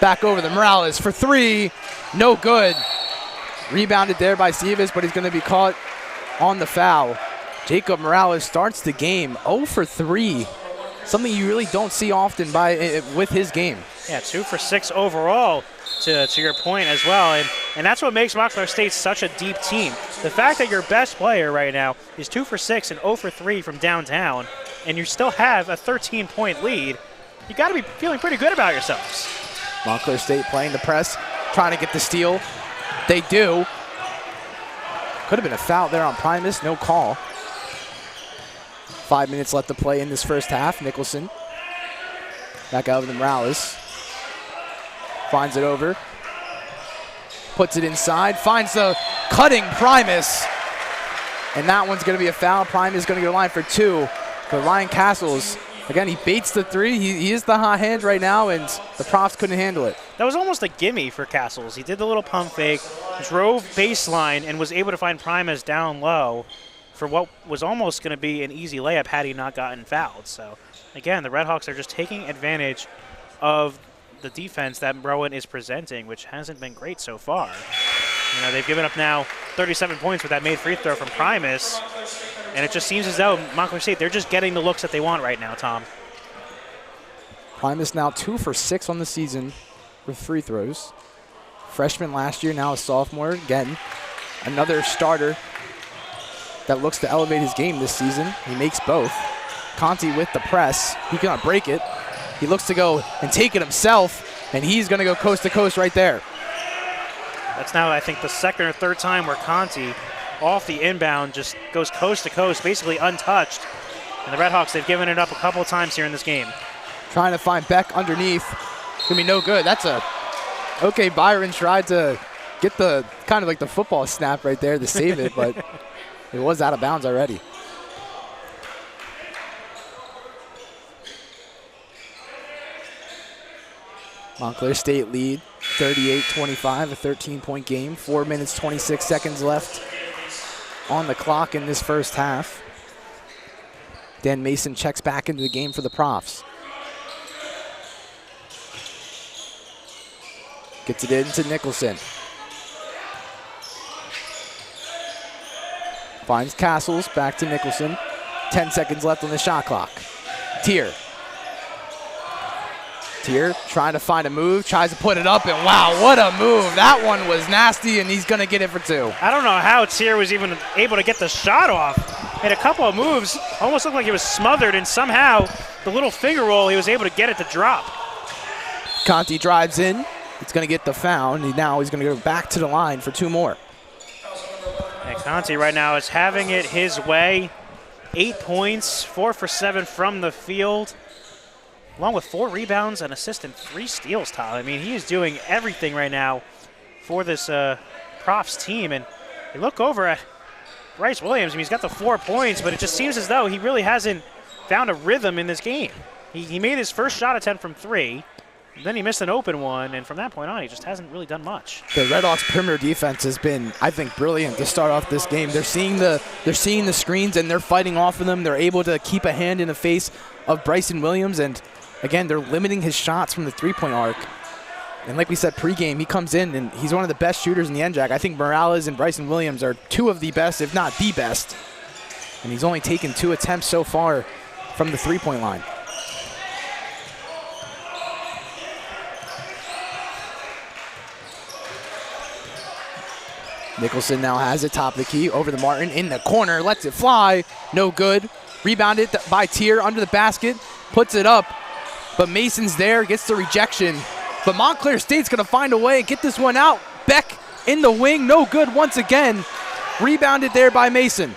back over the Morales for 3. No good. Rebounded there by Sevis, but he's going to be caught on the foul. Jacob Morales starts the game 0 for 3 something you really don't see often with his game. Yeah, 2 for 6 overall, to your point as well. And that's what makes Montclair State such a deep team. The fact that your best player right now is 2 for 6 and 0 for 3 from downtown, and you still have a 13-point lead, you got to be feeling pretty good about yourselves. Montclair State playing the press, trying to get the steal. They do. Could have been a foul there on Primus, no call. 5 minutes left to play in this first half. Nicholson back out of the Morales. Finds it over. Puts it inside. Finds the cutting Primus. And that one's going to be a foul. Primus is going to go to the line for 2. But Ryan Castles, again, he baits the 3. He is the hot hand right now, and the Profs couldn't handle it. That was almost a gimme for Castles. He did the little pump fake, drove baseline, and was able to find Primus down low for what was almost going to be an easy layup had he not gotten fouled. So, again, the Redhawks are just taking advantage of the defense that Rowan is presenting, which hasn't been great so far. You know, they've given up now 37 points with that made free throw from Primus, and it just seems as though Montclair State, they're just getting the looks that they want right now, Tom. Primus now 2 for 6 on the season with free throws. Freshman last year, now a sophomore. Again, another starter that looks to elevate his game this season. He makes both. Conti with the press. He cannot break it. He looks to go and take it himself, and he's going to go coast to coast right there. That's now, I think, the second or third time where Conti, off the inbound, just goes coast to coast, basically untouched. And the Redhawks, they've given it up a couple of times here in this game. Trying to find Beck underneath. Gonna be no good. That's a okay. Byron tried to get the kind of like the football snap right there to save it, but it was out of bounds already. Montclair State lead 38-25, a 13-point game. 4 minutes, 26 seconds left on the clock in this first half. Dan Mason checks back into the game for the Profs. Gets it into Nicholson. Finds Castles, back to Nicholson. 10 seconds left on the shot clock. Tier trying to find a move, tries to put it up, and wow, what a move. That one was nasty, and he's going to get it for 2. I don't know how Tier was even able to get the shot off. Made a couple of moves, almost looked like he was smothered, and somehow the little finger roll, he was able to get it to drop. Conti drives in. He's going to get the foul, and now he's going to go back to the line for 2 more. And Conti right now is having it his way. 8 points, 4 for 7 from the field, along with 4 rebounds, an assist, and 3 steals, Tom. I mean, he is doing everything right now for this Profs team. And you look over at Bryce Williams. I mean, he's got the 4 points, but it just seems as though he really hasn't found a rhythm in this game. He made his first shot attempt from 3. Then he missed an open one, and from that point on, he just hasn't really done much. The Redhawks' perimeter defense has been, I think, brilliant to start off this game. They're seeing the screens, and they're fighting off of them. They're able to keep a hand in the face of Bryson Williams, and again, they're limiting his shots from the three-point arc. And like we said pregame, he comes in, and he's one of the best shooters in the NJAC. I think Morales and Bryson Williams are 2 of the best, if not the best. And he's only taken 2 attempts so far from the three-point line. Nicholson now has it, top of the key, over to Martin, in the corner, lets it fly, no good. Rebounded by Tier under the basket, puts it up, but Mason's there, gets the rejection. But Montclair State's gonna find a way, get this one out. Beck in the wing, no good once again. Rebounded there by Mason.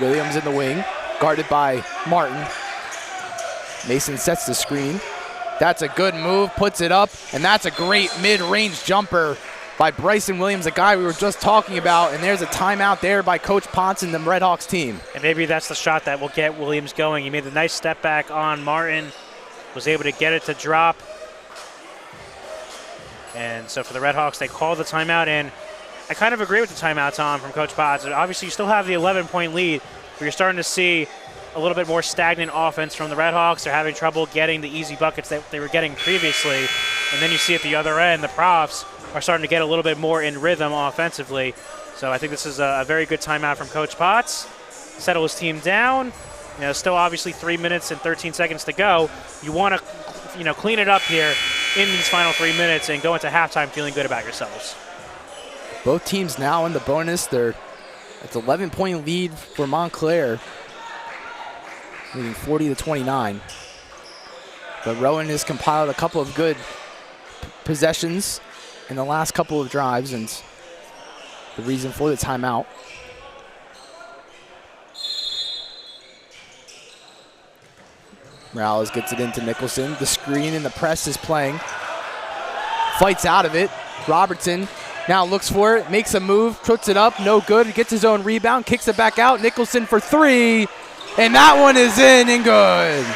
Williams in the wing, guarded by Martin. Mason sets the screen. That's a good move, puts it up, and that's a great mid-range jumper by Bryson Williams, a guy we were just talking about, and there's a timeout there by Coach Ponce and the Redhawks team. And maybe that's the shot that will get Williams going. He made the nice step back on Martin, was able to get it to drop. And so for the Redhawks, they call the timeout, and I kind of agree with the timeout, Tom, from Coach Ponce. Obviously, you still have the 11-point lead, but you're starting to see a little bit more stagnant offense from the Redhawks. They're having trouble getting the easy buckets that they were getting previously. And then you see at the other end, the Profs are starting to get a little bit more in rhythm offensively. So I think this is a very good timeout from Coach Potts. Settle his team down. Still obviously 3 minutes and 13 seconds to go. You want to, clean it up here in these final 3 minutes and go into halftime feeling good about yourselves. Both teams now in the bonus. It's 11-point lead for Montclair, leading 40-29. But Rowan has compiled a couple of good possessions in the last couple of drives, and the reason for the timeout. Morales gets it into Nicholson. The screen and the press is playing. Fights out of it. Robertson now looks for it, makes a move, puts it up, no good. Gets his own rebound, kicks it back out. Nicholson for three, and that one is in and good.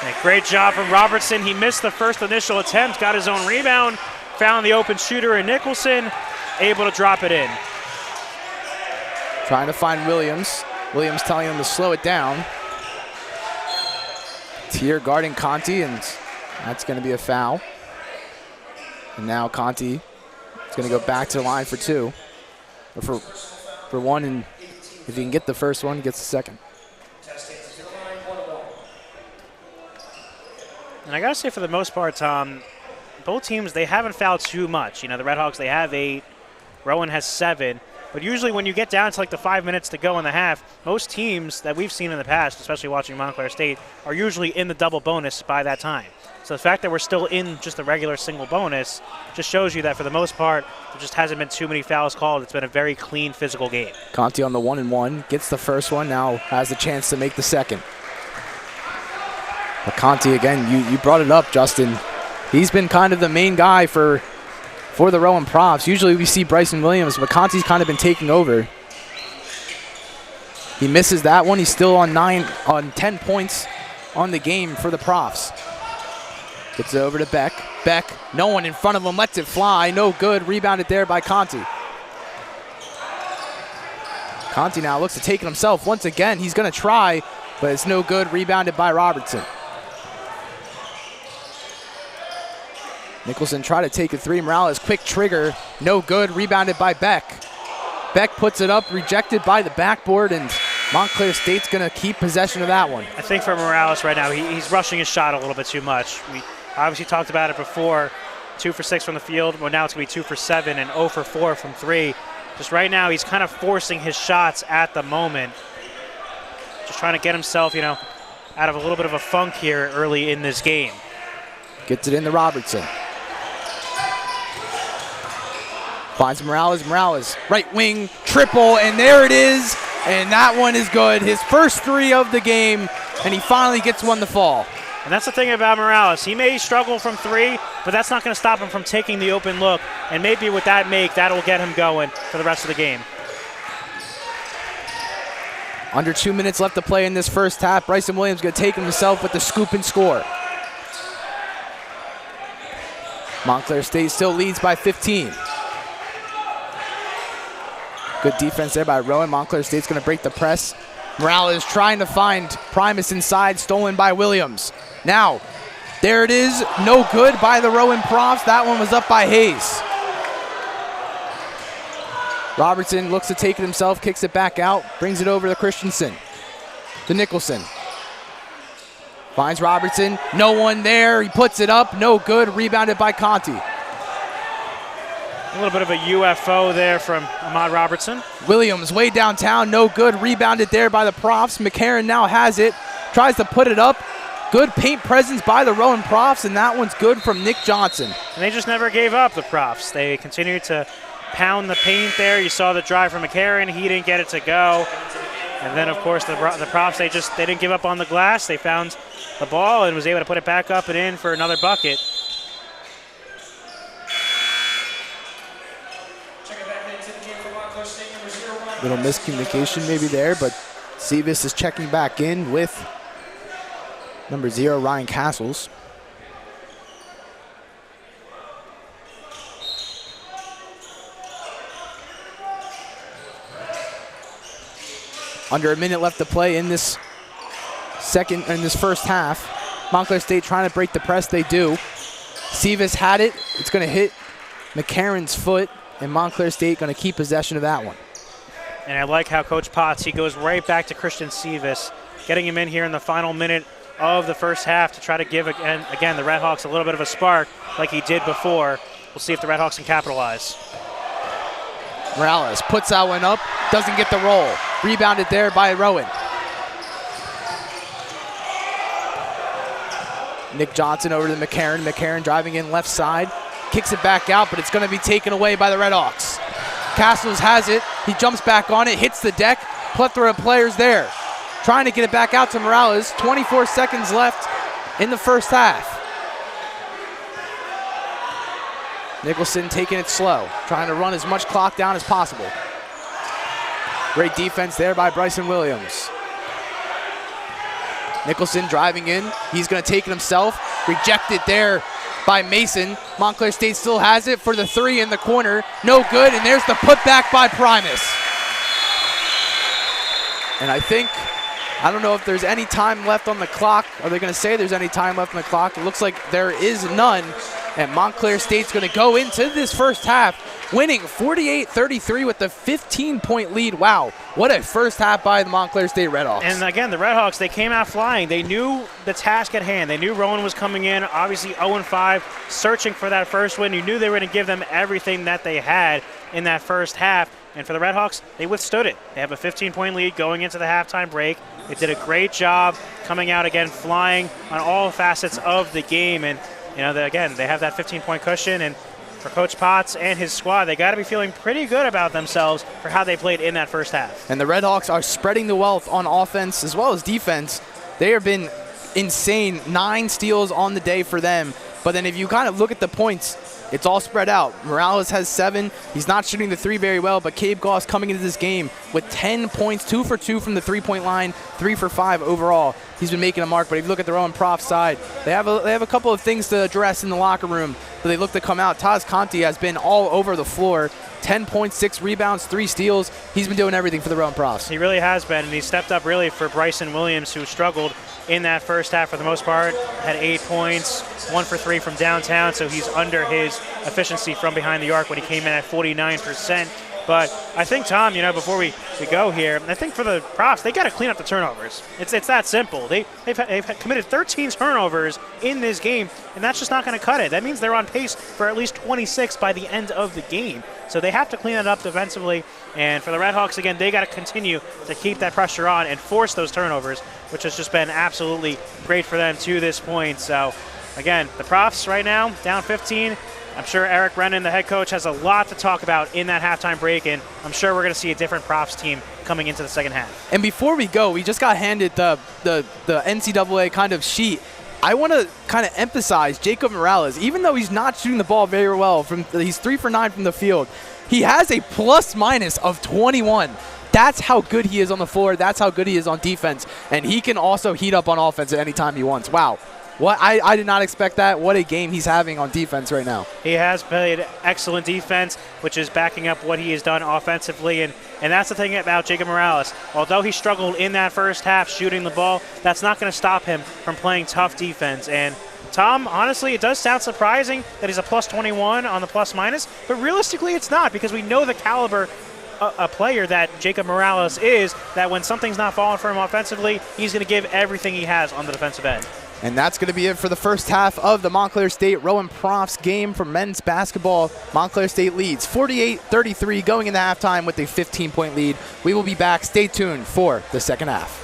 And great job from Robertson. He missed the first initial attempt, got his own rebound, found the open shooter in Nicholson, able to drop it in. Trying to find Williams. Williams telling him to slow it down. Here guarding Conti, and that's going to be a foul. And now Conti is going to go back to the line for two. Or for one, and if he can get the first one, he gets the second. And I got to say, for the most part, Tom, both teams, they haven't fouled too much. The Redhawks, they have 8. Rowan has 7. But usually when you get down to like the 5 minutes to go in the half, most teams that we've seen in the past, especially watching Montclair State, are usually in the double bonus by that time. So the fact that we're still in just the regular single bonus just shows you that for the most part, there just hasn't been too many fouls called. It's been a very clean physical game. Conti on the 1-and-1, gets the first one, now has the chance to make the second. But Conti, again, you brought it up, Justin. He's been kind of the main guy for the Rowan Profs. Usually we see Bryson Williams, but Conti's kind of been taking over. He misses that one. He's still on 10 points on the game for the Profs. Gets it over to Beck. Beck, no one in front of him, lets it fly. No good. Rebounded there by Conti. Conti now looks to take it himself once again. He's going to try, but it's no good. Rebounded by Robertson. Nicholson tried to take a three. Morales, quick trigger. No good. Rebounded by Beck. Beck puts it up, rejected by the backboard, and Montclair State's going to keep possession of that one. I think for Morales right now, he's rushing his shot a little bit too much. We obviously talked about it before. 2 for 6 from the field. Well, now it's going to be 2 for 7 and 0 for 4 from 3. Just right now, he's kind of forcing his shots at the moment. Just trying to get himself, out of a little bit of a funk here early in this game. Gets it into Robertson. Finds Morales. Morales, right wing, triple, and there it is. And that one is good. His first 3 of the game, and he finally gets one to fall. And that's the thing about Morales. He may struggle from 3, but that's not going to stop him from taking the open look. And maybe with that make, that'll get him going for the rest of the game. Under 2 minutes left to play in this first half. Bryson Williams going to take himself with the scoop and score. Montclair State still leads by 15. Good defense there by Rowan. Montclair State's going to break the press. Morales trying to find Primus inside, stolen by Williams. Now, there it is. No good by the Rowan Profs. That one was up by Hayes. Robertson looks to take it himself, kicks it back out, brings it over to Christensen. To Nicholson. Finds Robertson. No one there. He puts it up. No good. Rebounded by Conti. A little bit of a UFO there from Ahmad Robertson. Williams way downtown, no good. Rebounded there by the Profs. McCarron now has it, tries to put it up. Good paint presence by the Rowan Profs, and that one's good from Nick Johnson. And they just never gave up, the Profs. They continued to pound the paint there. You saw the drive from McCarron. He didn't get it to go. And then, of course, the Profs, they didn't give up on the glass. They found the ball and was able to put it back up and in for another bucket. Little miscommunication maybe there, but Sevis is checking back in with number 0, Ryan Castles. Under a minute left to play in this first half. Montclair State trying to break the press. They do. Sevis had it. It's going to hit McCarron's foot. and Montclair State going to keep possession of that one. And I like how Coach Potts, he goes right back to Christian Sivas, getting him in here in the final minute of the first half to try to give, again, the Redhawks a little bit of a spark like he did before. We'll see if the Redhawks can capitalize. Morales puts that one up, doesn't get the roll. Rebounded there by Rowan. Nick Johnson over to McCarron. McCarron driving in left side. Kicks it back out, but it's going to be taken away by the Redhawks. Castles has it. He jumps back on it, hits the deck. Plethora of players there. Trying to get it back out to Morales. 24 seconds left in the first half. Nicholson taking it slow, trying to run as much clock down as possible. Great defense there by Bryson Williams. Nicholson driving in. He's going to take it himself. Rejected there by Mason. Montclair State still has it for the three in the corner. No good, and there's the putback by Primus. And I don't know if there's any time left on the clock. Are they going to say there's any time left on the clock? It looks like there is none. And Montclair State's going to go into this first half, winning 48-33 with the 15-point lead. Wow, what a first half by the Montclair State Redhawks. And again, the Redhawks, they came out flying. They knew the task at hand. They knew Rowan was coming in, obviously 0-5, searching for that first win. You knew they were going to give them everything that they had in that first half. And for the Redhawks, they withstood it. They have a 15-point lead going into the halftime break. They did a great job coming out again, flying on all facets of the game. And you know, again, they have that 15-point cushion, and for Coach Potts and his squad, they got to be feeling pretty good about themselves for how they played in that first half. And the Redhawks are spreading the wealth on offense as well as defense. They have been insane. 9 steals on the day for them. But then if you kind of look at the points, it's all spread out. Morales has 7. He's not shooting the 3 very well, but Cabe Goss coming into this game with 10 points, 2 for 2 from the 3-point line, 3 for 5 overall. He's been making a mark, but if you look at their own prof side, they have a couple of things to address in the locker room, but they look to come out. Taz Conti has been all over the floor. 10 points, 6 rebounds, 3 steals. He's been doing everything for the Rowan Profs. He really has been, and he stepped up really for Bryson Williams, who struggled in that first half for the most part. Had 8 points, 1 for 3 from downtown, so he's under his efficiency from behind the arc when he came in at 49%. But I think, Tom, you know, before we go here, I think for the Profs, they got to clean up the turnovers. It's that simple. They've committed 13 turnovers in this game, and that's just not going to cut it. That means they're on pace for at least 26 by the end of the game. So they have to clean it up defensively. And for the Redhawks, again, they got to continue to keep that pressure on and force those turnovers, which has just been absolutely great for them to this point. So, again, the Profs right now down 15. I'm sure Eric Brennan, the head coach, has a lot to talk about in that halftime break, and I'm sure we're going to see a different Profs team coming into the second half. And before we go, we just got handed the NCAA kind of sheet. I want to kind of emphasize Jacob Morales. Even though he's not shooting the ball very well, he's 3 for 9 from the field, he has a plus-minus of 21. That's how good he is on the floor. That's how good he is on defense. And he can also heat up on offense at any time he wants. Wow. What I did not expect that. What a game he's having on defense right now. He has played excellent defense, which is backing up what he has done offensively. And that's the thing about Jacob Morales. Although he struggled in that first half shooting the ball, that's not going to stop him from playing tough defense. And Tom, honestly, it does sound surprising that he's a plus 21 on the plus-minus, but realistically it's not, because we know the caliber a player that Jacob Morales is, that when something's not falling for him offensively, he's going to give everything he has on the defensive end. And that's going to be it for the first half of the Montclair State Rowan Profs game for men's basketball. Montclair State leads 48-33 going into halftime with a 15-point lead. We will be back. Stay tuned for the second half.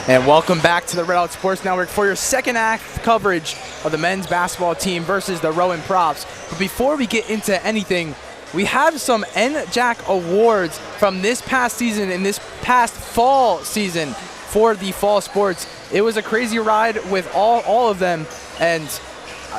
And welcome back to the Red Hawk Sports Network for your second act coverage of the men's basketball team versus the Rowan Profs. But before we get into anything, we have some NJAC awards from this past season and this past fall season for the fall sports. It was a crazy ride with all of them, and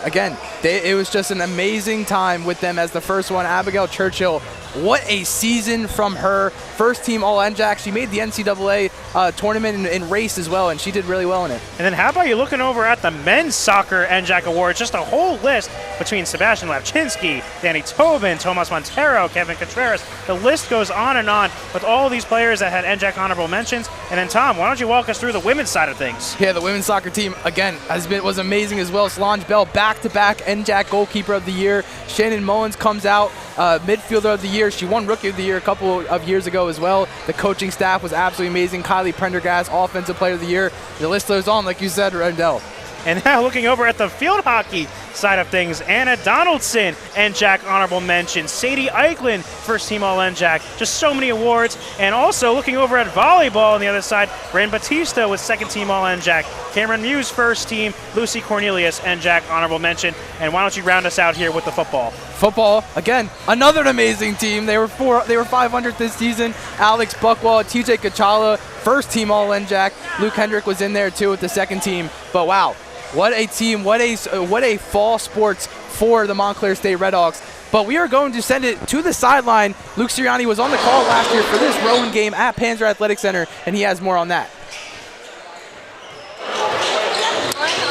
again, it was just an amazing time with them. As the first one, Abigail Churchill, what a season from her. First team All-NJAC. She made the NCAA tournament in race as well, and she did really well in it. And then how about you looking over at the men's soccer NJAC Awards, just a whole list between Sebastian Lapchinsky, Danny Tobin, Tomas Montero, Kevin Contreras. The list goes on and on with all these players that had NJAC honorable mentions. And then Tom, why don't you walk us through the women's side of things? Yeah, the women's soccer team, again, was amazing as well. Solange Bell, back-to-back NJAC goalkeeper of the year. Shannon Mullins comes out midfielder of the year. She won rookie of the year a couple of years ago as well. The coaching staff was absolutely amazing. Kylie Prendergast, offensive player of the year. The list goes on, like you said, Rendell. And now looking over at the field hockey side of things, Anna Donaldson, NJAC honorable mention. Sadie Eichlin, first team All-NJAC. Just so many awards. And also looking over at volleyball on the other side, Ran Batista was second team All-NJAC. Cameron Muse, first team. Lucy Cornelius, NJAC honorable mention. And why don't you round us out here with the football? Football, again, another amazing team. They were 500 this season. Alex Buckwall, TJ Kachala, first team All-NJAC. Luke Hendrick was in there too with the second team. But wow, what a team, what a fall sports for the Montclair State Redhawks. But we are going to send it to the sideline. Luke Sirianni was on the call last year for this Rowan game at Panzer Athletic Center, and he has more on that.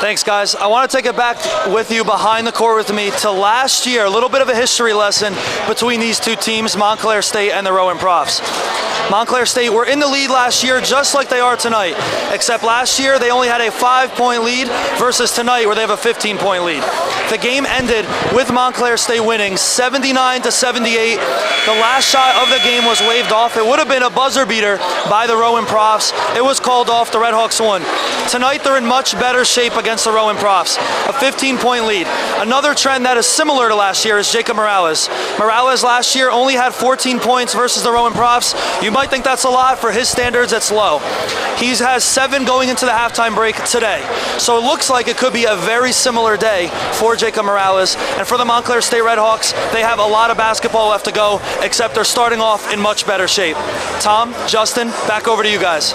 Thanks, guys. I want to take it back with you behind the court with me to last year, a little bit of a history lesson between these two teams, Montclair State and the Rowan Profs. Montclair State were in the lead last year just like they are tonight, except last year they only had a 5-point lead versus tonight where they have a 15-point lead. The game ended with Montclair State winning 79-78. The last shot of the game was waved off. It would have been a buzzer beater by the Rowan Profs. It was called off. The Redhawks won. Tonight they're in much better shape against the Rowan Profs. A 15-point lead. Another trend that is similar to last year is Jacob Morales. Morales last year only had 14 points versus the Rowan Profs. You might think that's a lot. For his standards, it's low. He has 7 going into the halftime break today. So it looks like it could be a very similar day for Jacob Morales. And for the Montclair State Redhawks, they have a lot of basketball left to go, except they're starting off in much better shape. Tom, Justin, back over to you guys.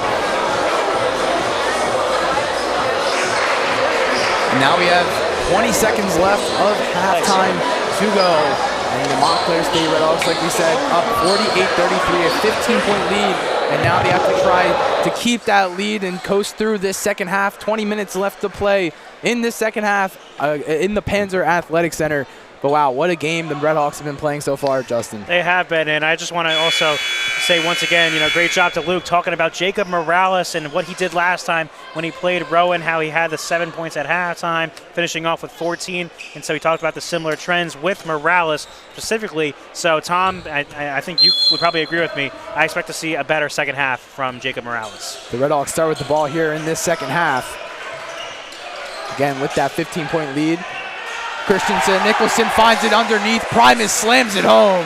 Now we have 20 seconds left of halftime to go. And the Montclair State Redhawks, like we said, up 48-33, a 15-point lead. And now they have to try to keep that lead and coast through this second half. 20 minutes left to play in this second half in the Panzer Athletic Center. But wow, what a game the Redhawks have been playing so far, Justin. They have been, and I just want to also say once again, great job to Luke talking about Jacob Morales and what he did last time when he played Rowan, how he had the 7 points at halftime, finishing off with 14. And so he talked about the similar trends with Morales specifically. So Tom, I think you would probably agree with me. I expect to see a better second half from Jacob Morales. The Redhawks start with the ball here in this second half. Again, with that 15-point lead. Christensen, Nicholson finds it underneath. Primus slams it home.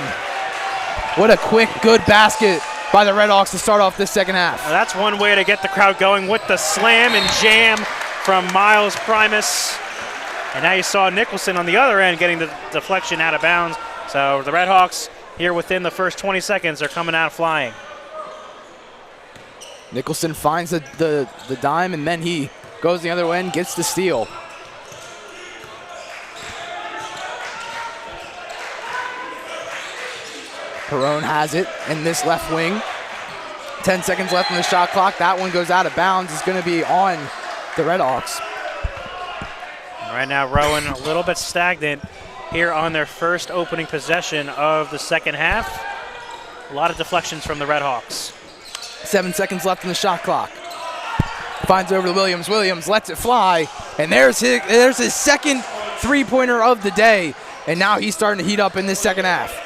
What a quick, good basket by the Redhawks to start off this second half. Now that's one way to get the crowd going with the slam and jam from Miles Primus. And now you saw Nicholson on the other end getting the deflection out of bounds. So the Redhawks here within the first 20 seconds are coming out flying. Nicholson finds the dime, and then he goes the other way and gets the steal. Perone has it in this left wing. 10 seconds left on the shot clock. That one goes out of bounds. It's going to be on the Redhawks. Right now, Rowan a little bit stagnant here on their first opening possession of the second half. A lot of deflections from the Redhawks. 7 seconds left on the shot clock. Finds over to Williams. Williams lets it fly, and there's his second three-pointer of the day, and now he's starting to heat up in this second half.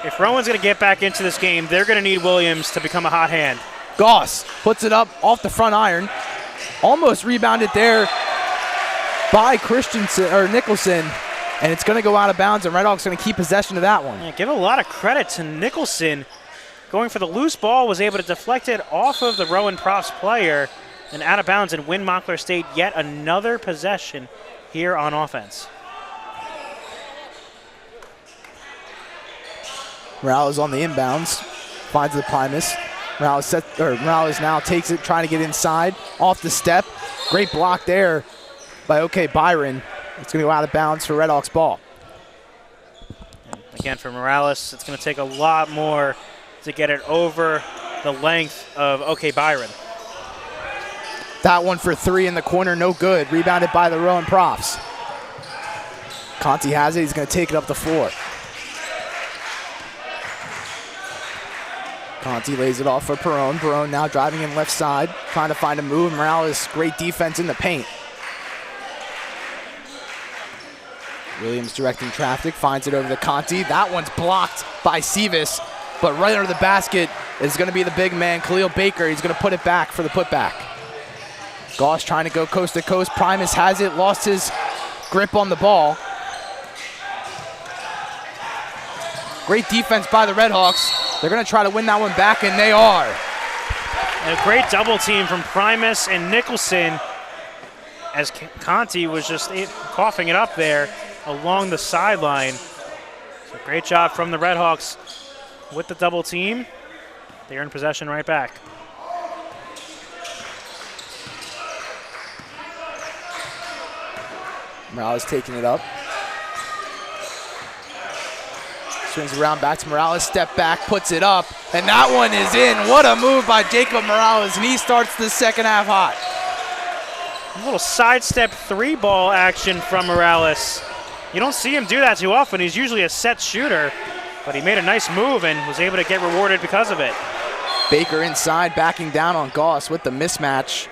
If Rowan's going to get back into this game, they're going to need Williams to become a hot hand. Goss puts it up off the front iron. Almost rebounded there by Nicholson, and it's going to go out of bounds, and Redhawks going to keep possession of that one. Yeah, give a lot of credit to Nicholson. Going for the loose ball, was able to deflect it off of the Rowan Profs player and out of bounds and win Montclair State yet another possession here on offense. Morales on the inbounds, finds the Primus. Morales now takes it, trying to get inside, off the step. Great block there by OK Byron. It's going to go out of bounds for Red Hawks ball. And again, for Morales, it's going to take a lot more to get it over the length of OK Byron. That one for three in the corner, no good. Rebounded by the Rowan Profs. Conti has it, he's going to take it up the floor. Conti lays it off for Perone. Perone now driving in left side, trying to find a move. Morales, great defense in the paint. Williams directing traffic, finds it over to Conti. That one's blocked by Sevis, but right under the basket is going to be the big man, Khalil Baker. He's going to put it back for the putback. Goss trying to go coast to coast. Primus has it, lost his grip on the ball. Great defense by the Red Hawks. They're going to try to win that one back, and they are. And a great double team from Primus and Nicholson as Conti was just coughing it up there along the sideline. So great job from the Red Hawks with the double team. They're in possession right back. Morales taking it up. Swings around back to Morales, step back, puts it up, and that one is in. What a move by Jacob Morales, and he starts the second half hot. A little sidestep three-ball action from Morales. You don't see him do that too often. He's usually a set shooter, but he made a nice move and was able to get rewarded because of it. Baker inside, backing down on Goss with the mismatch.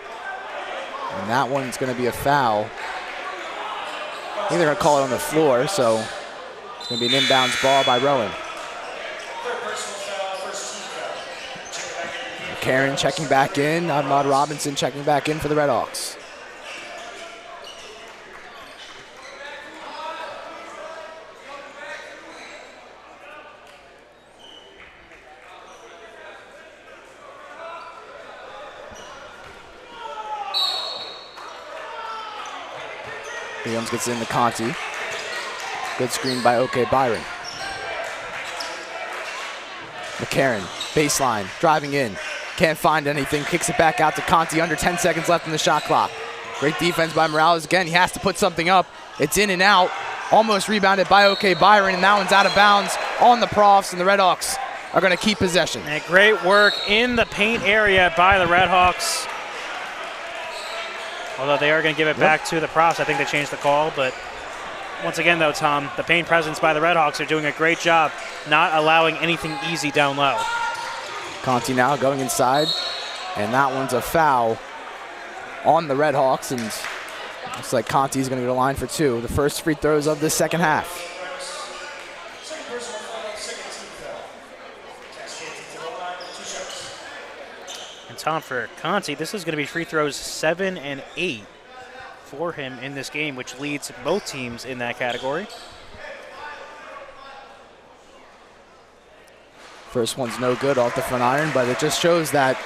And that one's going to be a foul. I think they're going to call it on the floor, so it's going to be an inbounds ball by Rowan. Karen checking back in. Ahmad Robinson checking back in for the Red Hawks. Williams gets into Conti. Good screen by OK Byron. McCarron, baseline, driving in. Can't find anything, kicks it back out to Conti. Under 10 seconds left in the shot clock. Great defense by Morales. Again, he has to put something up. It's in and out. Almost rebounded by OK Byron, and that one's out of bounds on the Profs, and the Red Hawks are going to keep possession. And great work in the paint area by the Red Hawks. Although they are going to give it back to the Profs. I think they changed the call, but once again, though, Tom, the paint presence by the Red Hawks are doing a great job not allowing anything easy down low. Conti now going inside, and that one's a foul on the Red Hawks, and looks like Conti's going to go to line for two. The first free throws of the second half. And Tom, for Conti, this is going to be free throws 7 and 8 for him in this game, which leads both teams in that category. First one's no good off the front iron, but it just shows that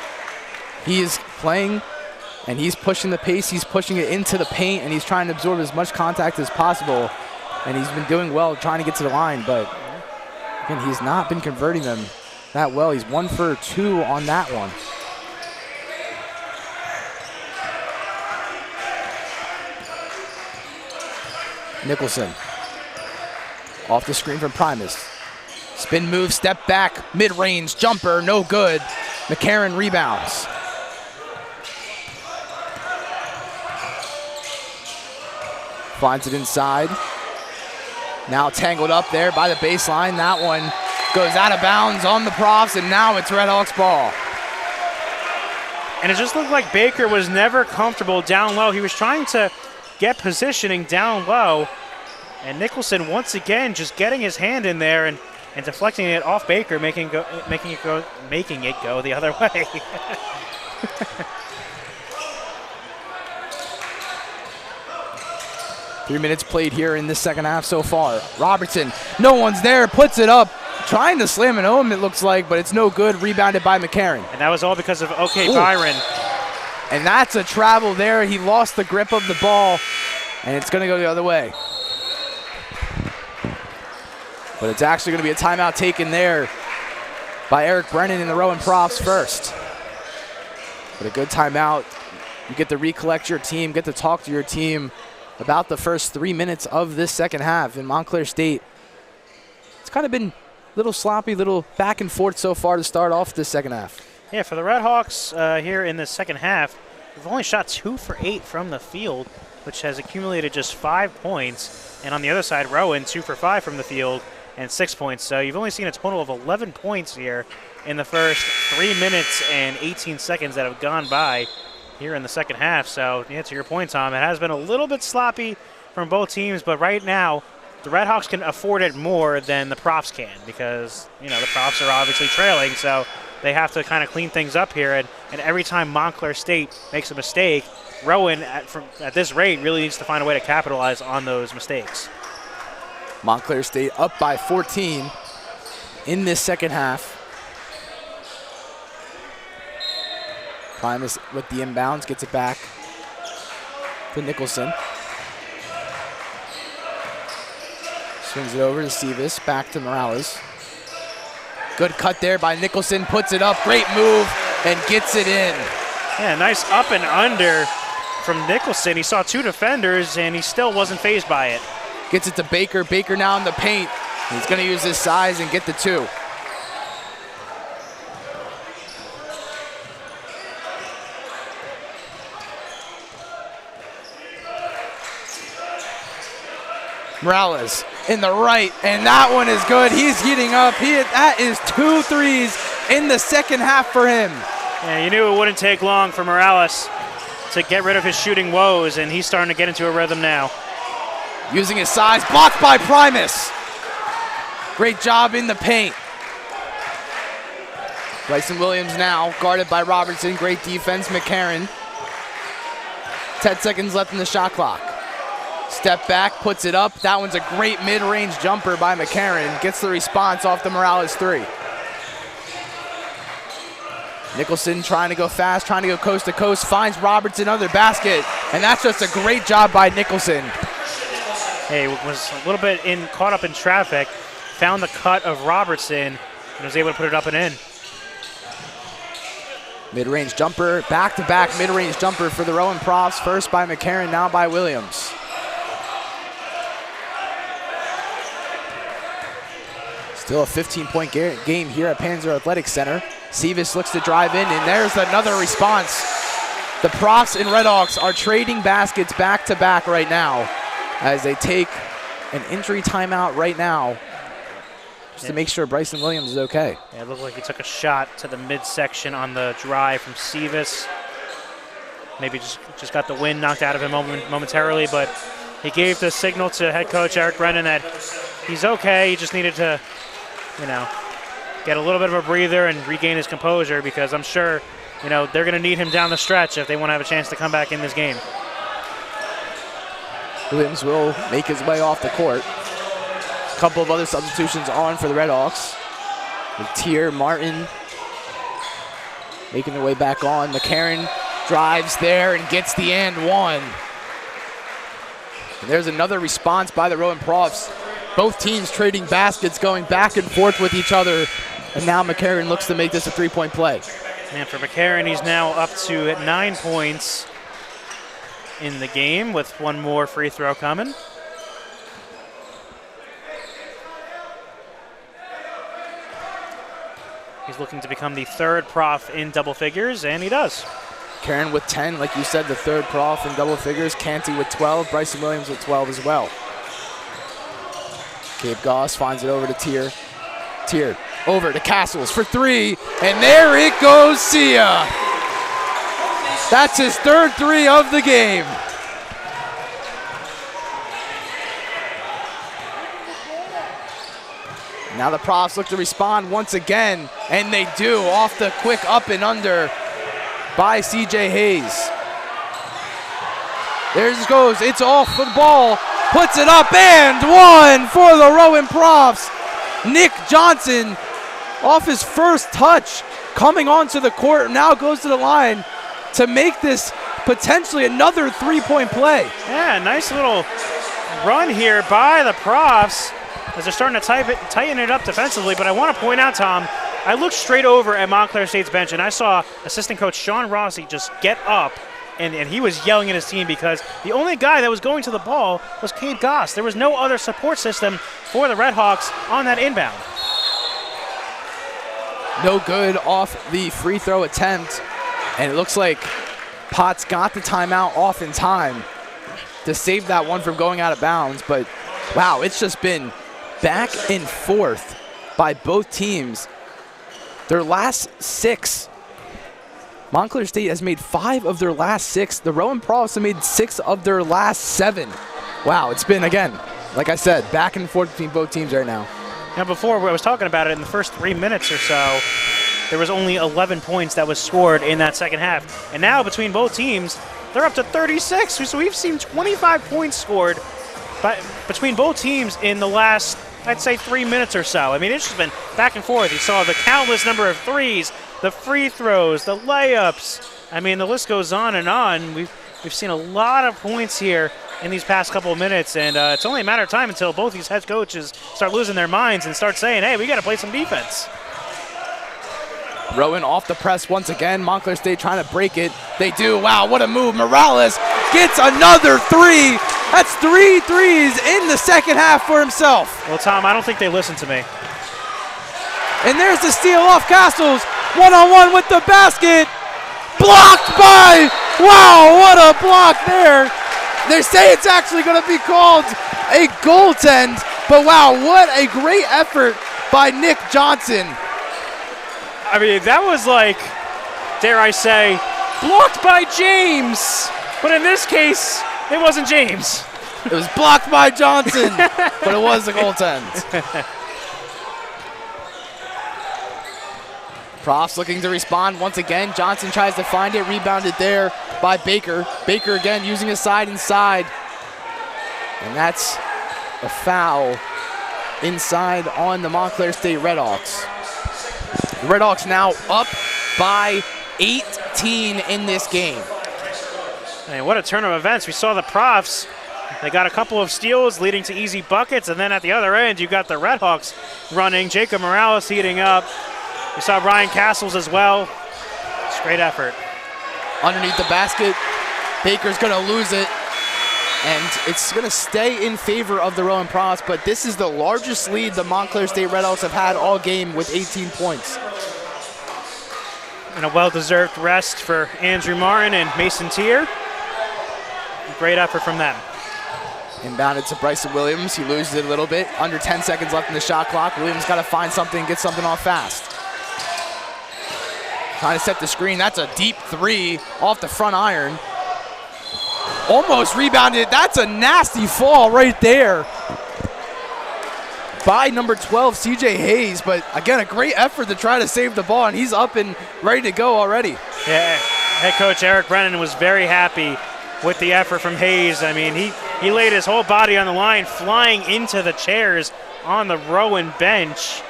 he's playing and he's pushing the pace, he's pushing it into the paint, and he's trying to absorb as much contact as possible. And he's been doing well trying to get to the line, but again, he's not been converting them that well. He's 1 for 2 on that one. Nicholson off the screen from Primus. Spin move, step back, mid-range, jumper, no good. McCarron rebounds. Finds it inside. Now tangled up there by the baseline. That one goes out of bounds on the Profs, and now it's Red Hawks ball. And it just looked like Baker was never comfortable down low. He was trying to get positioning down low, and Nicholson once again just getting his hand in there and deflecting it off Baker, making it go the other way. 3 minutes played here in this second half so far. Robertson, no one's there, puts it up, trying to slam it home, it looks like, but it's no good. Rebounded by McCarron. And that was all because of OK Byron. And that's a travel there. He lost the grip of the ball, and it's going to go the other way. But it's actually going to be a timeout taken there by Eric Brennan in the Rowan Profs first. But a good timeout. You get to recollect your team, get to talk to your team about the first 3 minutes of this second half. In Montclair State, it's kind of been a little sloppy, little back and forth so far to start off this second half. Yeah, for the Red Hawks here in the second half, we've only shot 2 for 8 from the field, which has accumulated just 5 points. And on the other side, Rowan, 2 for 5 from the field and 6 points. So you've only seen a total of 11 points here in the first 3 minutes and 18 seconds that have gone by here in the second half. So, yeah, to your point, Tom, it has been a little bit sloppy from both teams, but right now the Red Hawks can afford it more than the Profs can because, you know, the Profs are obviously trailing, so they have to kind of clean things up here. And every time Montclair State makes a mistake, Rowan, at this rate, really needs to find a way to capitalize on those mistakes. Montclair State up by 14 in this second half. Primus with the inbounds, gets it back to Nicholson. Swings it over to Sivas, back to Morales. Good cut there by Nicholson, puts it up, great move, and gets it in. Yeah, nice up and under from Nicholson. He saw 2 defenders, and he still wasn't fazed by it. Gets it to Baker, Baker now in the paint. He's gonna use his size and get the 2. Morales in the right, and that one is good. He's heating up. That is 2 threes in the second half for him. Yeah, you knew it wouldn't take long for Morales to get rid of his shooting woes, and he's starting to get into a rhythm now. Using his size, blocked by Primus. Great job in the paint. Bryson Williams now guarded by Robertson. Great defense, McCarron. 10 seconds left in the shot clock. Step back, puts it up. That one's a great mid-range jumper by McCarron. Gets the response off the Morales 3. Nicholson trying to go fast, trying to go coast to coast, finds Robertson under basket, and that's just a great job by Nicholson. Hey, was a little bit caught up in traffic, found the cut of Robertson, and was able to put it up and in. Mid-range jumper, back-to-back mid-range jumper for the Rowan Profs. First by McCarron, now by Williams. Still a 15-point game here at Panzer Athletic Center. Sivas looks to drive in, and there's another response. The Profs and Redhawks are trading baskets back-to-back right now as they take an injury timeout right now just to make sure Bryson Williams is okay. Yeah, it looked like he took a shot to the midsection on the drive from Sivas. Maybe just got the wind knocked out of him momentarily, but he gave the signal to head coach Eric Brennan that he's okay. He just needed to, you know, get a little bit of a breather and regain his composure because I'm sure, you know, they're going to need him down the stretch if they want to have a chance to come back in this game. Williams will make his way off the court. A couple of other substitutions on for the Redhawks. With Tier, Martin making their way back on. McCarron drives there and gets the and one. And there's another response by the Rowan Profs. Both teams trading baskets, going back and forth with each other. And now McCarron looks to make this a three-point play. And for McCarron, he's now up to 9 points in the game with one more free throw coming. He's looking to become the 3rd Prof in double figures, and he does. Karen with 10, like you said, the 3rd Prof in double figures. Canty with 12, Bryson Williams with 12 as well. Gabe Goss finds it over to Tier. Tier over to Castles for 3, and there it goes, Sia. That's his 3rd 3 of the game. Now the Profs look to respond once again, and they do off the quick up and under by CJ Hayes. There it goes, it's off the ball, puts it up and one for the Rowan Profs. Nick Johnson off his first touch, coming onto the court, now goes to the line to make this potentially another three-point play. Yeah, nice little run here by the Profs as they're starting to tighten it up defensively. But I want to point out, Tom, I looked straight over at Montclair State's bench, and I saw assistant coach Sean Rossi just get up, and he was yelling at his team because the only guy that was going to the ball was Cade Goss. There was no other support system for the Redhawks on that inbound. No good off the free throw attempt, and it looks like Potts got the timeout off in time to save that one from going out of bounds. But wow, it's just been back and forth by both teams. Their last 6, Montclair State has made 5 of their last 6. The Rowan Profs have made 6 of their last 7. Wow, it's been, again, like I said, back and forth between both teams right now. Now, before I was talking about it, in the first 3 minutes or so, there was only 11 points that was scored in that second half. And now, between both teams, they're up to 36. So we've seen 25 points scored between both teams in the last, I'd say, 3 minutes or so. I mean, it's just been back and forth. You saw the countless number of threes, the free throws, the layups. I mean, the list goes on and on. We've seen a lot of points here in these past couple of minutes, and it's only a matter of time until both these head coaches start losing their minds and start saying, hey, we got to play some defense. Rowan off the press once again. Montclair State trying to break it. They do. Wow, what a move. Morales gets another 3. That's 3 threes in the second half for himself. Well, Tom, I don't think they listened to me. And there's the steal off Castles. One-on-one with the basket. Blocked by, wow, what a block there. They say it's actually going to be called a goaltend, but wow, what a great effort by Nick Johnson. I mean, that was like, dare I say, blocked by James. But in this case, it wasn't James. It was blocked by Johnson, but it was a goaltend. Profs looking to respond once again. Johnson tries to find it, rebounded there by Baker. Baker again using his side inside. And that's a foul inside on the Montclair State Redhawks. The Redhawks now up by 18 in this game. And what a turn of events. We saw the Profs. They got a couple of steals leading to easy buckets, and then at the other end, you got the Redhawks running. Jacob Morales heating up. We saw Ryan Castles as well. It's a great effort. Underneath the basket, Baker's going to lose it, and it's going to stay in favor of the Rowan Profs, but this is the largest lead the Montclair State Redhawks have had all game with 18 points. And a well-deserved rest for Andrew Martin and Mason Tier. Great effort from them. Inbounded to Bryson Williams. He loses it a little bit. Under 10 seconds left in the shot clock. Williams got to find something, get something off fast. Trying to set the screen. That's a deep 3 off the front iron. Almost rebounded. That's a nasty fall right there by number 12, CJ Hayes. But again, a great effort to try to save the ball, and he's up and ready to go already. Yeah, head coach Eric Brennan was very happy with the effort from Hayes. I mean, he laid his whole body on the line, flying into the chairs on the Rowan bench.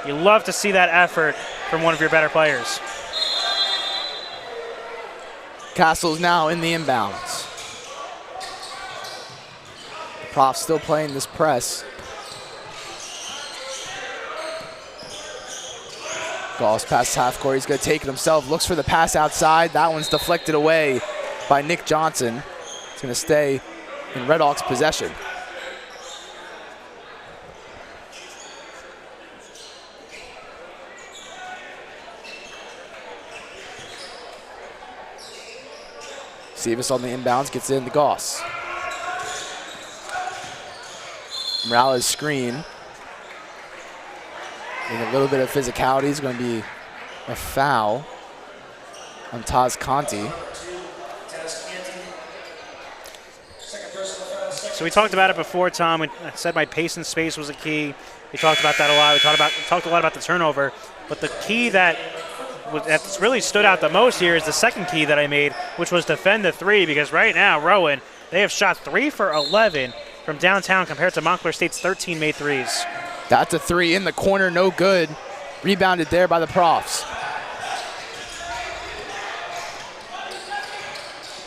You love to see that effort from one of your better players. Castle's now in the inbounds. The Profs still playing this press. Goss past half court. He's going to take it himself. Looks for the pass outside. That one's deflected away by Nick Johnson. It's going to stay in Redhawks' possession. Sivas on the inbounds, gets it into Goss. Morales screen. Getting a little bit of physicality is going to be a foul on Taz Conti. So we talked about it before, Tom. I said my pace and space was a key. We talked about that a lot. We talked a lot about the turnover. But the key that's really stood out the most here is the second key that I made, which was defend the 3, because right now, Rowan, they have shot 3 for 11 from downtown compared to Montclair State's 13 made threes. That's a 3 in the corner, no good. Rebounded there by the Profs.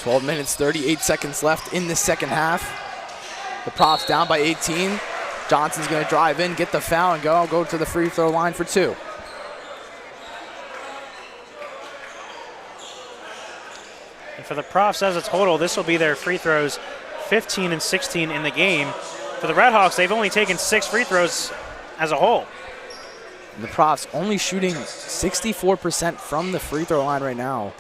12 minutes, 38 seconds left in the second half. The Profs down by 18. Johnson's going to drive in, get the foul, and go to the free throw line for 2. And for the Profs as a total, this will be their free throws 15 and 16 in the game. For the Redhawks, they've only taken 6 free throws as a whole. And the Profs only shooting 64% from the free throw line right now.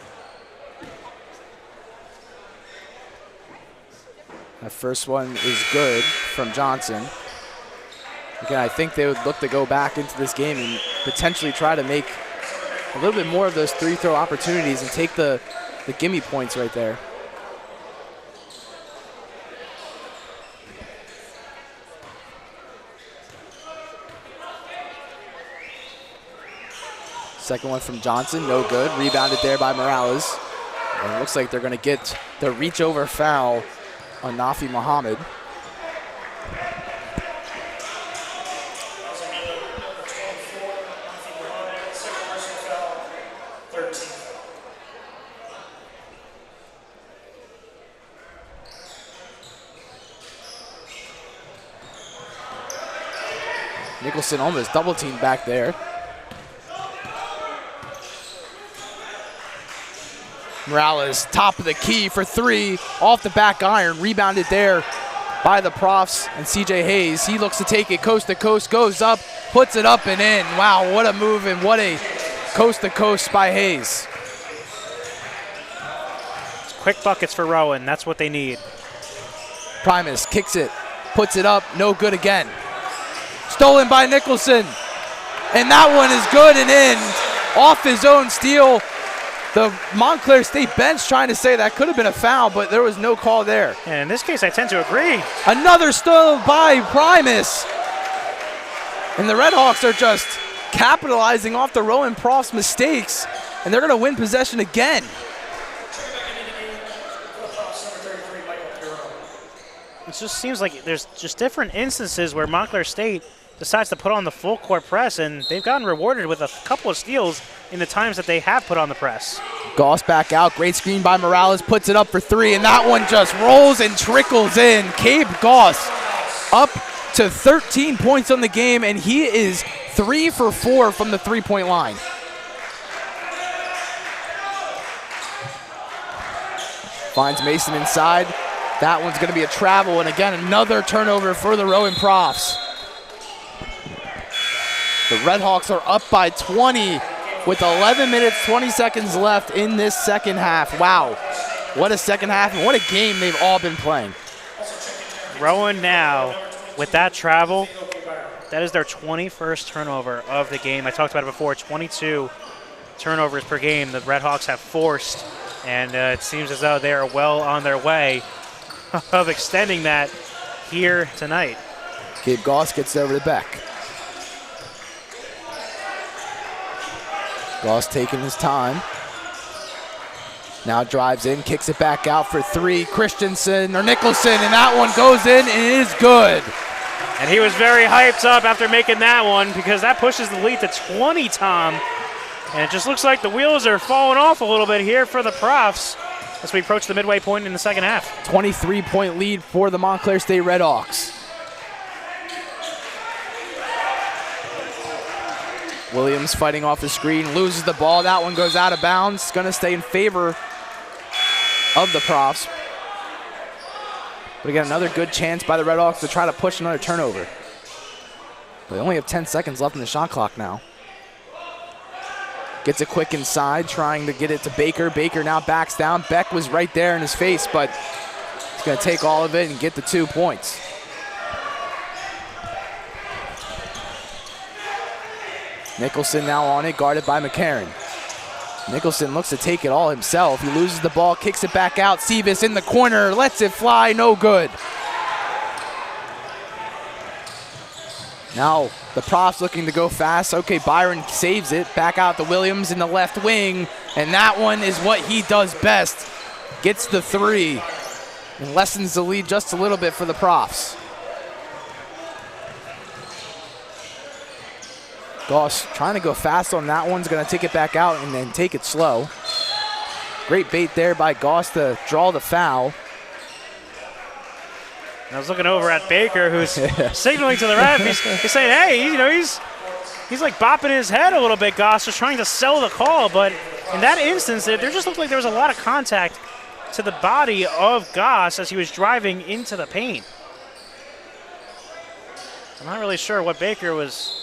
That first one is good from Johnson. Again, I think they would look to go back into this game and potentially try to make a little bit more of those free throw opportunities and take the gimme points right there. Second one from Johnson, no good. Rebounded there by Morales. And it looks like they're going to get the reach over foul on Nafi Muhammad. Nicholson almost double teamed back there. Morales, top of the key for 3, off the back iron, rebounded there by the Profs and CJ Hayes. He looks to take it coast to coast, goes up, puts it up and in. Wow, what a move and what a coast to coast by Hayes. It's quick buckets for Rowan, that's what they need. Primus kicks it, puts it up, no good again. Stolen by Nicholson, and that one is good and in, off his own steal. The Montclair State bench trying to say that could have been a foul, but there was no call there. And in this case, I tend to agree. Another steal by Primus. And the Redhawks are just capitalizing off the Rowan Profs mistakes, and they're going to win possession again. It just seems like there's just different instances where Montclair State decides to put on the full court press, and they've gotten rewarded with a couple of steals in the times that they have put on the press. Goss back out, great screen by Morales, puts it up for 3, and that one just rolls and trickles in. Cabe Goss up to 13 points on the game, and he is 3 for 4 from the three-point line. Finds Mason inside. That one's going to be a travel, and again, another turnover for the Rowan Profs. The Redhawks are up by 20 with 11 minutes, 20 seconds left in this second half. Wow, what a second half and what a game they've all been playing. Rowan now, with that travel, that is their 21st turnover of the game. I talked about it before, 22 turnovers per game the Redhawks have forced, and it seems as though they are well on their way of extending that here tonight. Gabe Goss gets over to Beck. Goss taking his time. Now drives in, kicks it back out for 3. Christensen or Nicholson, and that one goes in and it is good. And he was very hyped up after making that one because that pushes the lead to 20, Tom. And it just looks like the wheels are falling off a little bit here for the Profs as we approach the midway point in the second half. 23-point lead for the Montclair State Redhawks. Williams fighting off the screen, loses the ball. That one goes out of bounds. Going to stay in favor of the Profs. But again, another good chance by the Redhawks to try to push another turnover. They only have 10 seconds left in the shot clock now. Gets it quick inside, trying to get it to Baker. Baker now backs down. Beck was right there in his face, but he's going to take all of it and get the 2 points. Nicholson now on it, guarded by McCarron. Nicholson looks to take it all himself. He loses the ball, kicks it back out. Sevis in the corner, lets it fly, no good. Now the Profs looking to go fast. Okay, Byron saves it. Back out to Williams in the left wing, and that one is what he does best. Gets the 3 and lessens the lead just a little bit for the Profs. Goss trying to go fast on that one's going to take it back out and then take it slow. Great bait there by Goss to draw the foul. I was looking over at Baker, who's signaling to the ref. He's saying, hey, he's like bopping his head a little bit, Goss, just trying to sell the call. But in that instance, there just looked like there was a lot of contact to the body of Goss as he was driving into the paint. I'm not really sure what Baker was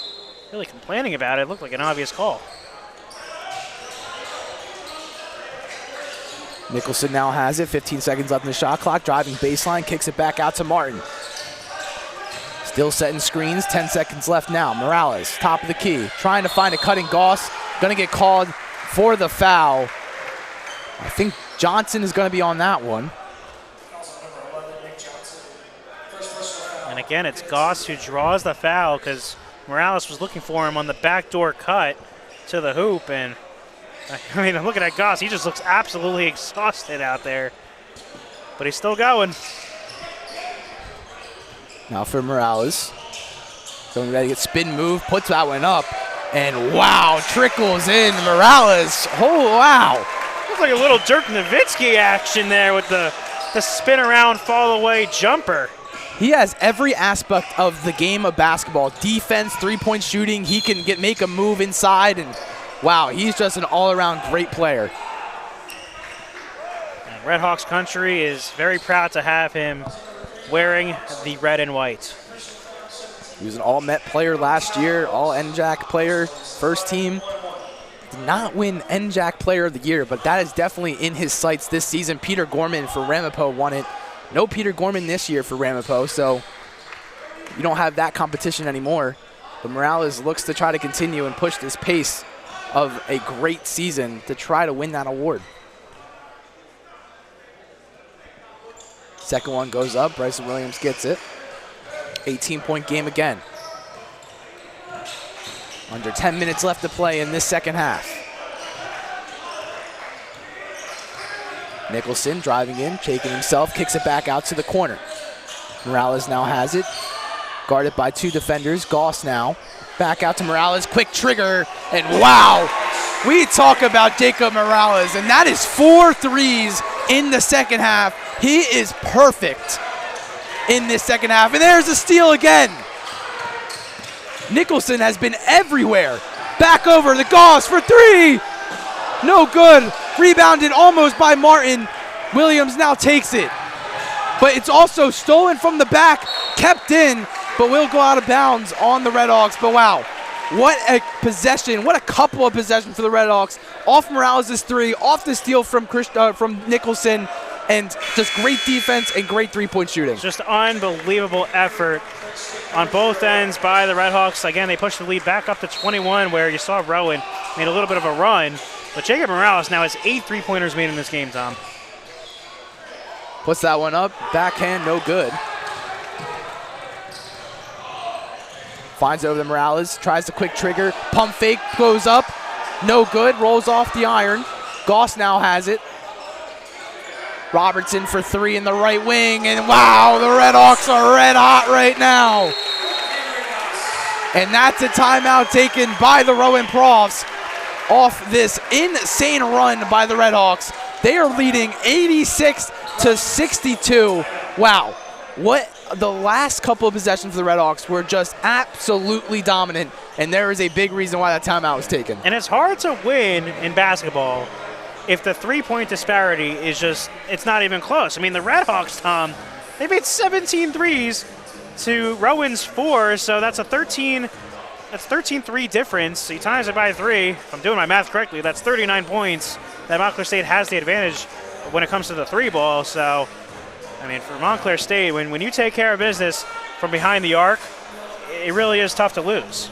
really complaining about. It looked like an obvious call. Nicholson now has it. 15 seconds left in the shot clock. Driving baseline, kicks it back out to Martin. Still setting screens. 10 seconds left now. Morales, top of the key, trying to find a cutting Goss. Going to get called for the foul. I think Johnson is going to be on that one. And again, it's Goss who draws the foul because Morales was looking for him on the backdoor cut to the hoop. And I mean, I'm looking at Goss. He just looks absolutely exhausted out there. But he's still going. Now for Morales. Going ready to get spin move, puts that one up. And wow, trickles in Morales. Oh, wow. Looks like a little Dirk Nowitzki action there with the spin around, fall away jumper. He has every aspect of the game of basketball. Defense, three-point shooting. He can make a move inside, and wow, he's just an all-around great player. And Red Hawks country is very proud to have him wearing the red and white. He was an all-Met player last year, all-NJAC player, first team. Did not win NJAC player of the year, but that is definitely in his sights this season. Peter Gorman for Ramapo won it. No Peter Gorman this year for Ramapo, so you don't have that competition anymore. But Morales looks to try to continue and push this pace of a great season to try to win that award. Second one goes up. Bryson Williams gets it. 18-point game again. Under 10 minutes left to play in this second half. Nicholson driving in, shaking himself, kicks it back out to the corner. Morales now has it. Guarded by two defenders. Goss now. Back out to Morales. Quick trigger. And wow, we talk about Jacob Morales. And that is 4 threes in the second half. He is perfect in this second half. And there's a steal again. Nicholson has been everywhere. Back over to Goss for three. No good. Rebounded almost by Martin. Williams now takes it. But it's also stolen from the back, kept in, but will go out of bounds on the Redhawks. But wow, what a possession, what a couple of possessions for the Redhawks. Off Morales' three, off the steal from Nicholson, and just great defense and great three-point shooting. Just unbelievable effort on both ends by the Redhawks. Again, they pushed the lead back up to 21, where you saw Rowan made a little bit of a run. But Jacob Morales now has 8 three-pointers made in this game, Tom. Puts that one up. Backhand, no good. Finds over to Morales. Tries the quick trigger. Pump fake. Goes up. No good. Rolls off the iron. Goss now has it. Robertson for three in the right wing. And wow, the Redhawks are red hot right now. And that's a timeout taken by the Rowan Profs off this insane run by the Redhawks. They are leading 86-62. Wow. What the last couple of possessions for the Redhawks were just absolutely dominant, and there is a big reason why that timeout was taken. And it's hard to win in basketball if the three-point disparity is just, it's not even close. I mean, the Redhawks, Tom, they made 17 threes to Rowan's 4, so that's a 13-3 difference. So you times it by 3. If I'm doing my math correctly, that's 39 points. That Montclair State has the advantage when it comes to the three ball. So, I mean, for Montclair State, when you take care of business from behind the arc, it really is tough to lose.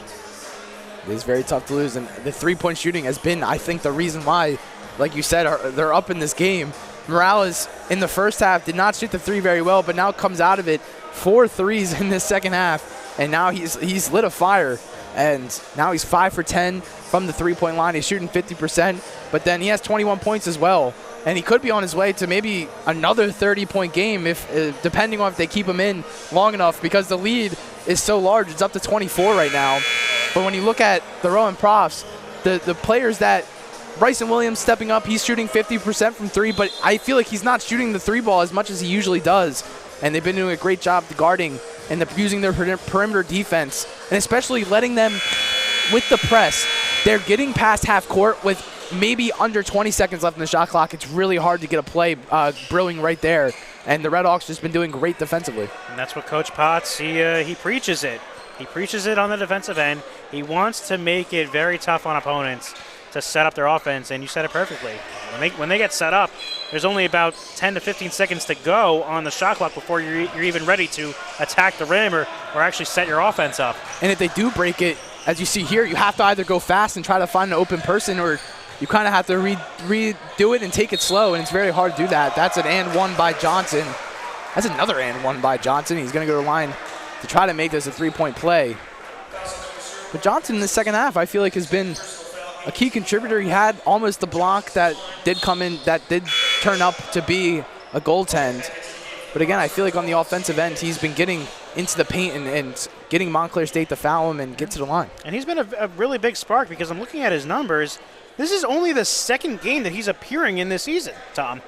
It is very tough to lose, and the three-point shooting has been, I think, the reason why, like you said, they're up in this game. Morales in the first half did not shoot the three very well, but now comes out of it 4 threes in this second half, and now he's lit a fire. And now he's 5 for 10 from the three-point line. He's shooting 50%, but then he has 21 points as well. And he could be on his way to maybe another 30-point game, if depending on if they keep him in long enough, because the lead is so large. It's up to 24 right now. But when you look at the Rowan Profs, the players that Bryson Williams stepping up. He's shooting 50% from three, but I feel like he's not shooting the three ball as much as he usually does. And they've been doing a great job guarding and using their perimeter defense, and especially letting them, with the press, they're getting past half court with maybe under 20 seconds left in the shot clock. It's really hard to get a play brewing right there. And the Redhawks just been doing great defensively. And that's what Coach Potts, he preaches it. He preaches it on the defensive end. He wants to make it very tough on opponents to set up their offense, and you said it perfectly. When they get set up, there's only about 10 to 15 seconds to go on the shot clock before you're even ready to attack the rim or actually set your offense up. And if they do break it, as you see here, you have to either go fast and try to find an open person, or you kind of have to redo it and take it slow, and it's very hard to do that. That's an and one by Johnson. That's another and one by Johnson. He's going to go to the line to try to make this a three-point play. But Johnson in the second half, I feel like, has been a key contributor. He had almost the block that did come in, that did turn up to be a goaltend. But again, I feel like on the offensive end, he's been getting into the paint and getting Montclair State to foul him and get to the line. And he's been a really big spark, because I'm looking at his numbers. This is only the second game that he's appearing in this season, Tom.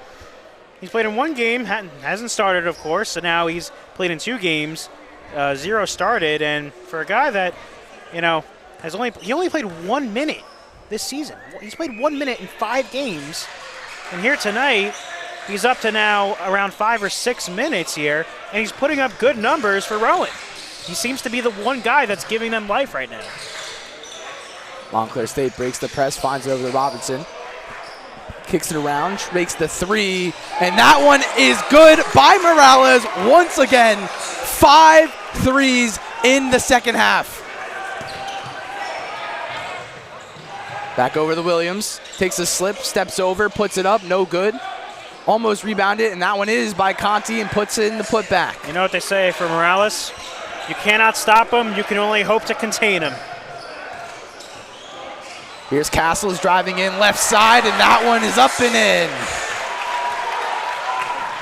He's played in one game, hasn't started, of course, so now he's played in 2 games, 0 started, and for a guy that, he only played 1 minute this season. He's played 1 minute in 5 games, and here tonight, he's up to now around 5 or 6 minutes here, and he's putting up good numbers for Rowan. He seems to be the one guy that's giving them life right now. Montclair State breaks the press, finds it over to Robinson. Kicks it around, makes the three, and that one is good by Morales once again. 5 threes in the second half. Back over to Williams, takes a slip, steps over, puts it up, no good. Almost rebounded, and that one is by Conti and puts it in the putback. You know what they say for Morales? You cannot stop him, you can only hope to contain him. Here's Castles driving in left side, and that one is up and in.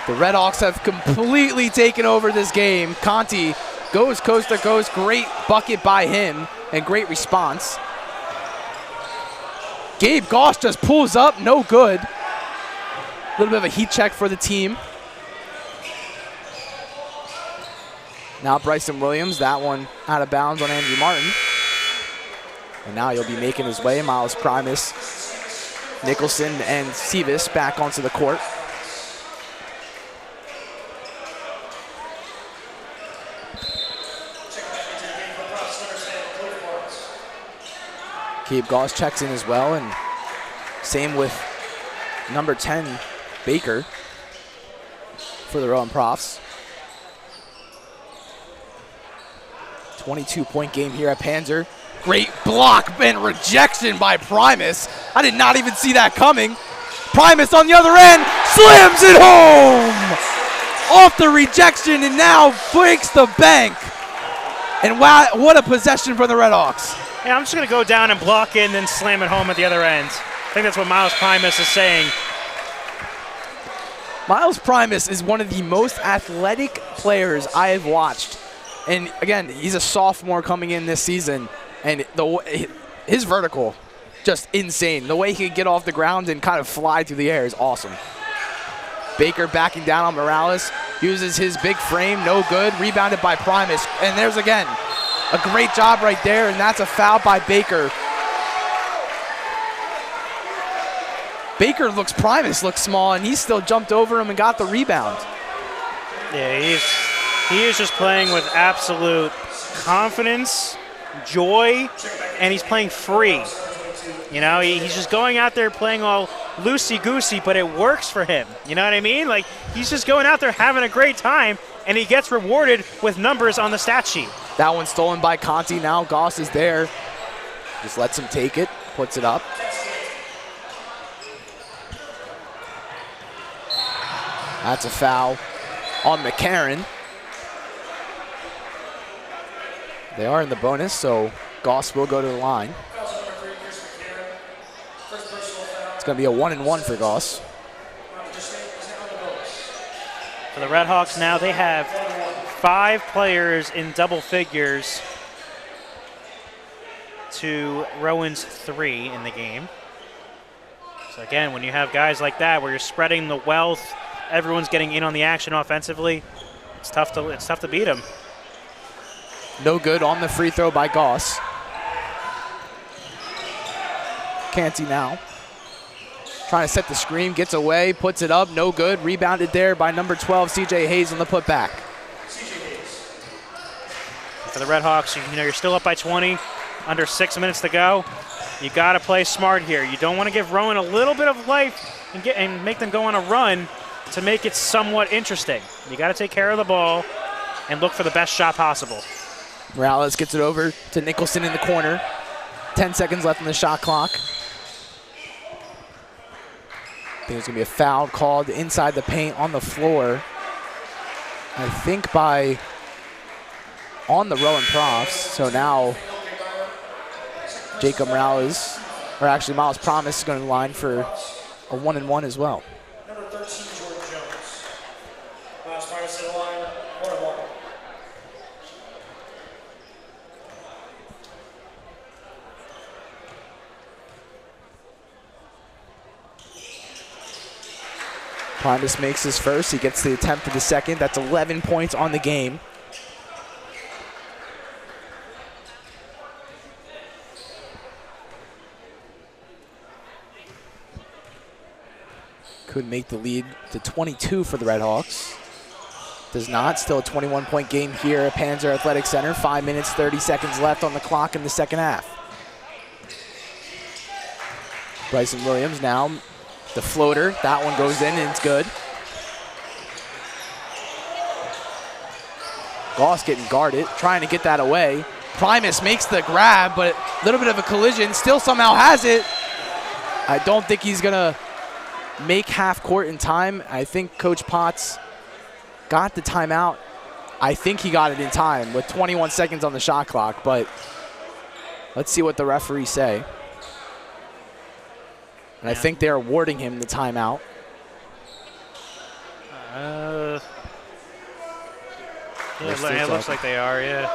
The Redhawks have completely taken over this game. Conti goes coast to coast, great bucket by him, and great response. Gabe Goss just pulls up, no good. A little bit of a heat check for the team. Now Bryson Williams, that one out of bounds on Andrew Martin. And now he'll be making his way. Miles Primus, Nicholson, and Sevis back onto the court. Gabe Goss checks in as well, and same with number 10, Baker, for the Rowan Profs. 22-point game here at Panzer. Great block and rejection by Primus. I did not even see that coming. Primus on the other end, slams it home! Off the rejection, and now breaks the bank. And wow, what a possession for the Redhawks. Yeah, I'm just going to go down and block it and then slam it home at the other end. I think that's what Miles Primus is saying. Miles Primus is one of the most athletic players I have watched. And again, he's a sophomore coming in this season. And his vertical, just insane. The way he can get off the ground and kind of fly through the air is awesome. Baker backing down on Morales, uses his big frame, no good, rebounded by Primus. And there's again, a great job right there, and that's a foul by Baker. Primus looks small, and he still jumped over him and got the rebound. Yeah, he is just playing with absolute confidence, joy, and he's playing free. He's just going out there playing all loosey-goosey, but it works for him. You know what I mean? Like, he's just going out there having a great time, and he gets rewarded with numbers on the stat sheet. That one stolen by Conti. Now Goss is there. Just lets him take it, puts it up. That's a foul on McCarron. They are in the bonus, so Goss will go to the line. It's going to be a 1-and-1 for Goss. For the Redhawks now, they have 5 players in double figures to Rowan's 3 in the game. So again, when you have guys like that, where you're spreading the wealth, everyone's getting in on the action offensively, it's tough to beat them. No good on the free throw by Goss. Canty now. Trying to set the screen, gets away, puts it up, no good. Rebounded there by number 12, CJ Hayes on the putback. For the Red Hawks, you're still up by 20, under 6 minutes to go. You got to play smart here. You don't want to give Rowan a little bit of life and make them go on a run to make it somewhat interesting. You got to take care of the ball and look for the best shot possible. Morales gets it over to Nicholson in the corner. 10 seconds left on the shot clock. I think there's going to be a foul called inside the paint on the floor. I think on the Rowan Profs. So now Jacob Morales, or actually Miles Promise, is going to line for a 1-and-1 as well. Number 13, Jordan Jones. Miles Promise to the line, 1-and-1. Primus makes his first. He gets the attempt for the second. That's 11 points on the game. Could make the lead to 22 for the Red Hawks. Does not. Still a 21-point game here at Panzer Athletic Center. 5 minutes, 30 seconds left on the clock in the second half. Bryson Williams now. The floater, that one goes in and it's good. Goss getting guarded, trying to get that away. Primus makes the grab, but a little bit of a collision, still somehow has it. I don't think he's gonna make half court in time. I think Coach Potts got the timeout. I think he got it in time with 21 seconds on the shot clock, but let's see what the referees say. And I think they're awarding him the timeout. It looks like they are, yeah.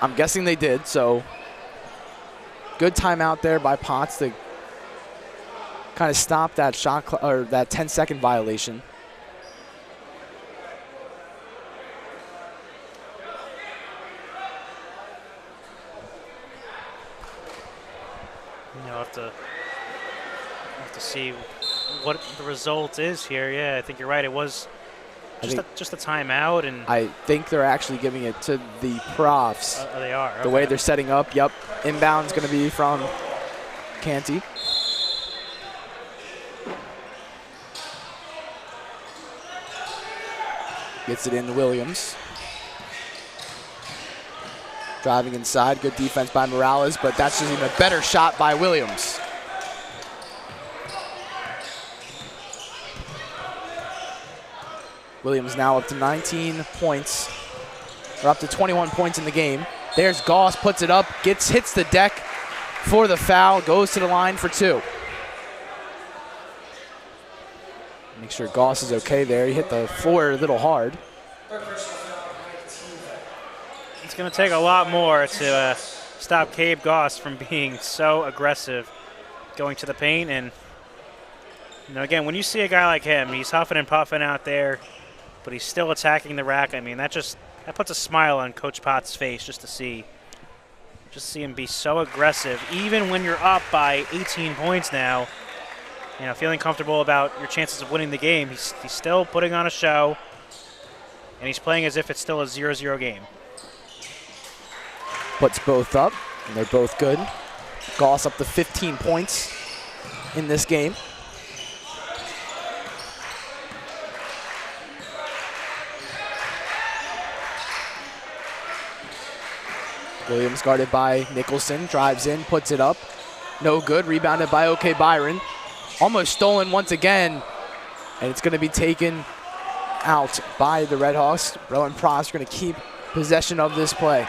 I'm guessing they did, so good timeout there by Potts to kind of stop that shot or that 10-second violation. You'll have to see what the result is here. Yeah, I think you're right. It was just a timeout, and I think they're actually giving it to the Profs. They are. The way they're setting up. Yep, inbound's going to be from Canty. Gets it into Williams. Driving inside, good defense by Morales, but that's just even a better shot by Williams. Williams now up to 19 points, or up to 21 points in the game. There's Goss, puts it up, hits the deck for the foul, goes to the line for two. Make sure Goss is okay there. He hit the floor a little hard. It's going to take a lot more to stop Cabe Goss from being so aggressive going to the paint. And, again, when you see a guy like him, he's huffing and puffing out there, but he's still attacking the rack. I mean, that puts a smile on Coach Potts' face just to see him be so aggressive, even when you're up by 18 points now. Feeling comfortable about your chances of winning the game. He's still putting on a show, and he's playing as if it's still a 0-0 game. Puts both up, and they're both good. Goss up to 15 points in this game. Williams guarded by Nicholson, drives in, puts it up. No good, rebounded by OK Byron. Almost stolen once again, and it's going to be taken out by the Red Hawks. Rowan Pross going to keep possession of this play.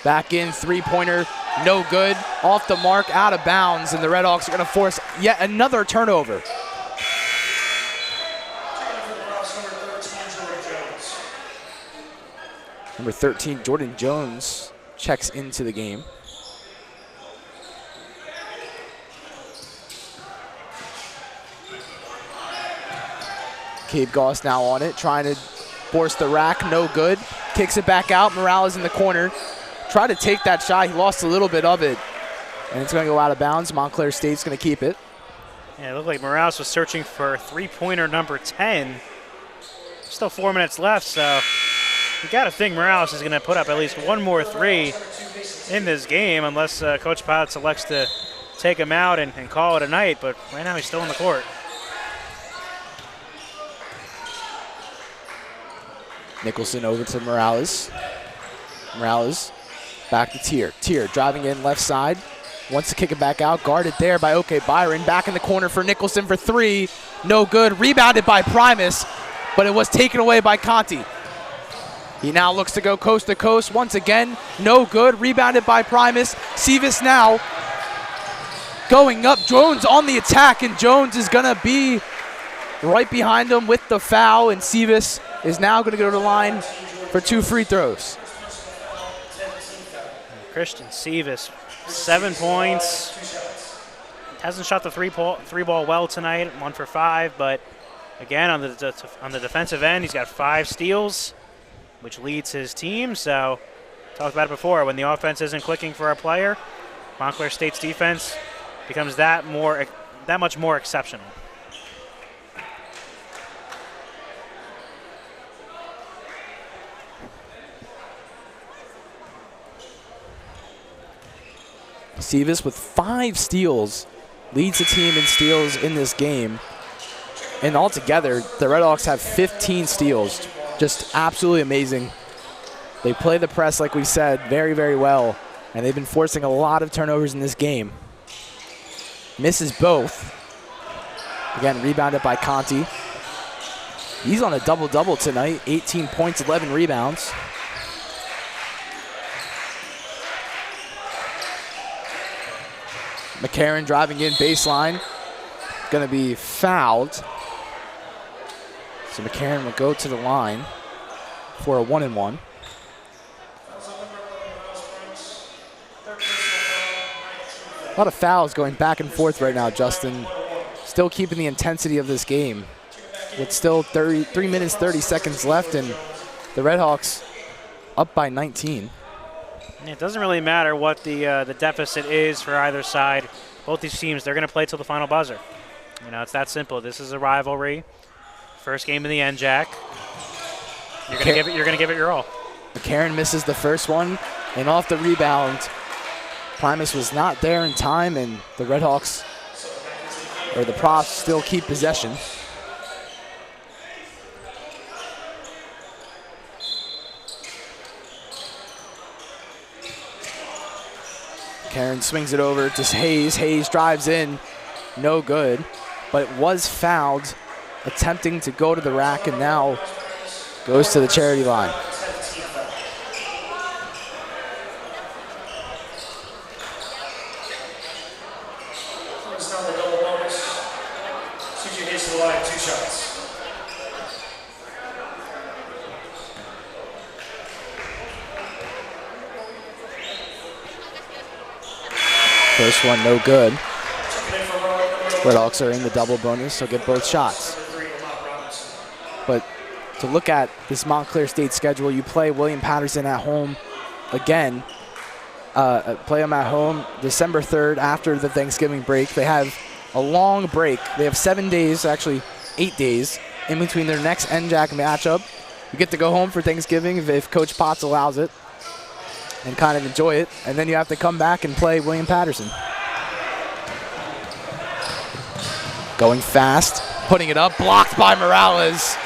Back in, three-pointer, no good. Off the mark, out of bounds, and the Red Hawks are going to force yet another turnover. Number 13, Jordan Jones, checks into the game. Cabe Goss now on it, trying to force the rack, no good. Kicks it back out, Morales in the corner. Tried to take that shot, he lost a little bit of it. And it's gonna go out of bounds. Montclair State's gonna keep it. Yeah, it looked like Morales was searching for three-pointer number 10. Still 4 minutes left, so you gotta think Morales is gonna put up at least one more three in this game unless Coach Pilot selects to take him out and call it a night, but right now he's still in the court. Nicholson over to Morales. Morales back to Tier. Tier driving in left side. Wants to kick it back out. Guarded there by OK Byron. Back in the corner for Nicholson for three. No good. Rebounded by Primus, but it was taken away by Conti. He now looks to go coast to coast once again. No good. Rebounded by Primus. Sevis now going up. Jones on the attack, and Jones is going to be right behind him with the foul, and Sevis is now going to go to the line for 2 free throws. Christian Sevis, 7 points. Hasn't shot the three ball well tonight, 1 for 5, but again, on the defensive end, he's got 5 steals, which leads his team. So, talked about it before, when the offense isn't clicking for a player, Montclair State's defense becomes that much more exceptional. Sevis with 5 steals leads the team in steals in this game. And altogether, the Redhawks have 15 steals. Just absolutely amazing. They play the press, like we said, very, very well. And they've been forcing a lot of turnovers in this game. Misses both. Again, rebounded by Conti. He's on a double-double tonight. 18 points, 11 rebounds. McCarron driving in baseline. Going to be fouled. So McCarron will go to the line for a 1-and-1. A lot of fouls going back and forth right now, Justin. Still keeping the intensity of this game. With still 3 minutes, 30 seconds left, and the Redhawks up by 19. It doesn't really matter what the deficit is for either side. Both these teams, they're going to play till the final buzzer. You know, it's that simple. This is a rivalry. First game in the NJAC. You're going to give it your all. McCarron misses the first one, and off the rebound, Primus was not there in time, and the Redhawks, or the Profs, still keep possession. Karen swings it over to Hayes. Hayes drives in, no good, but it was fouled, attempting to go to the rack, and now goes to the charity line. It's not the double bonus. CJ hits the line, 2 shots. First one, no good. Redhawks are in the double bonus, so get both shots. But to look at this Montclair State schedule, you play William Patterson at home again. Play them at home December 3rd after the Thanksgiving break. They have a long break. They have 7 days, actually 8 days, in between their next NJAC matchup. You get to go home for Thanksgiving if Coach Potts allows it, and kind of enjoy it. And then you have to come back and play William Patterson. Going fast, putting it up, blocked by Morales.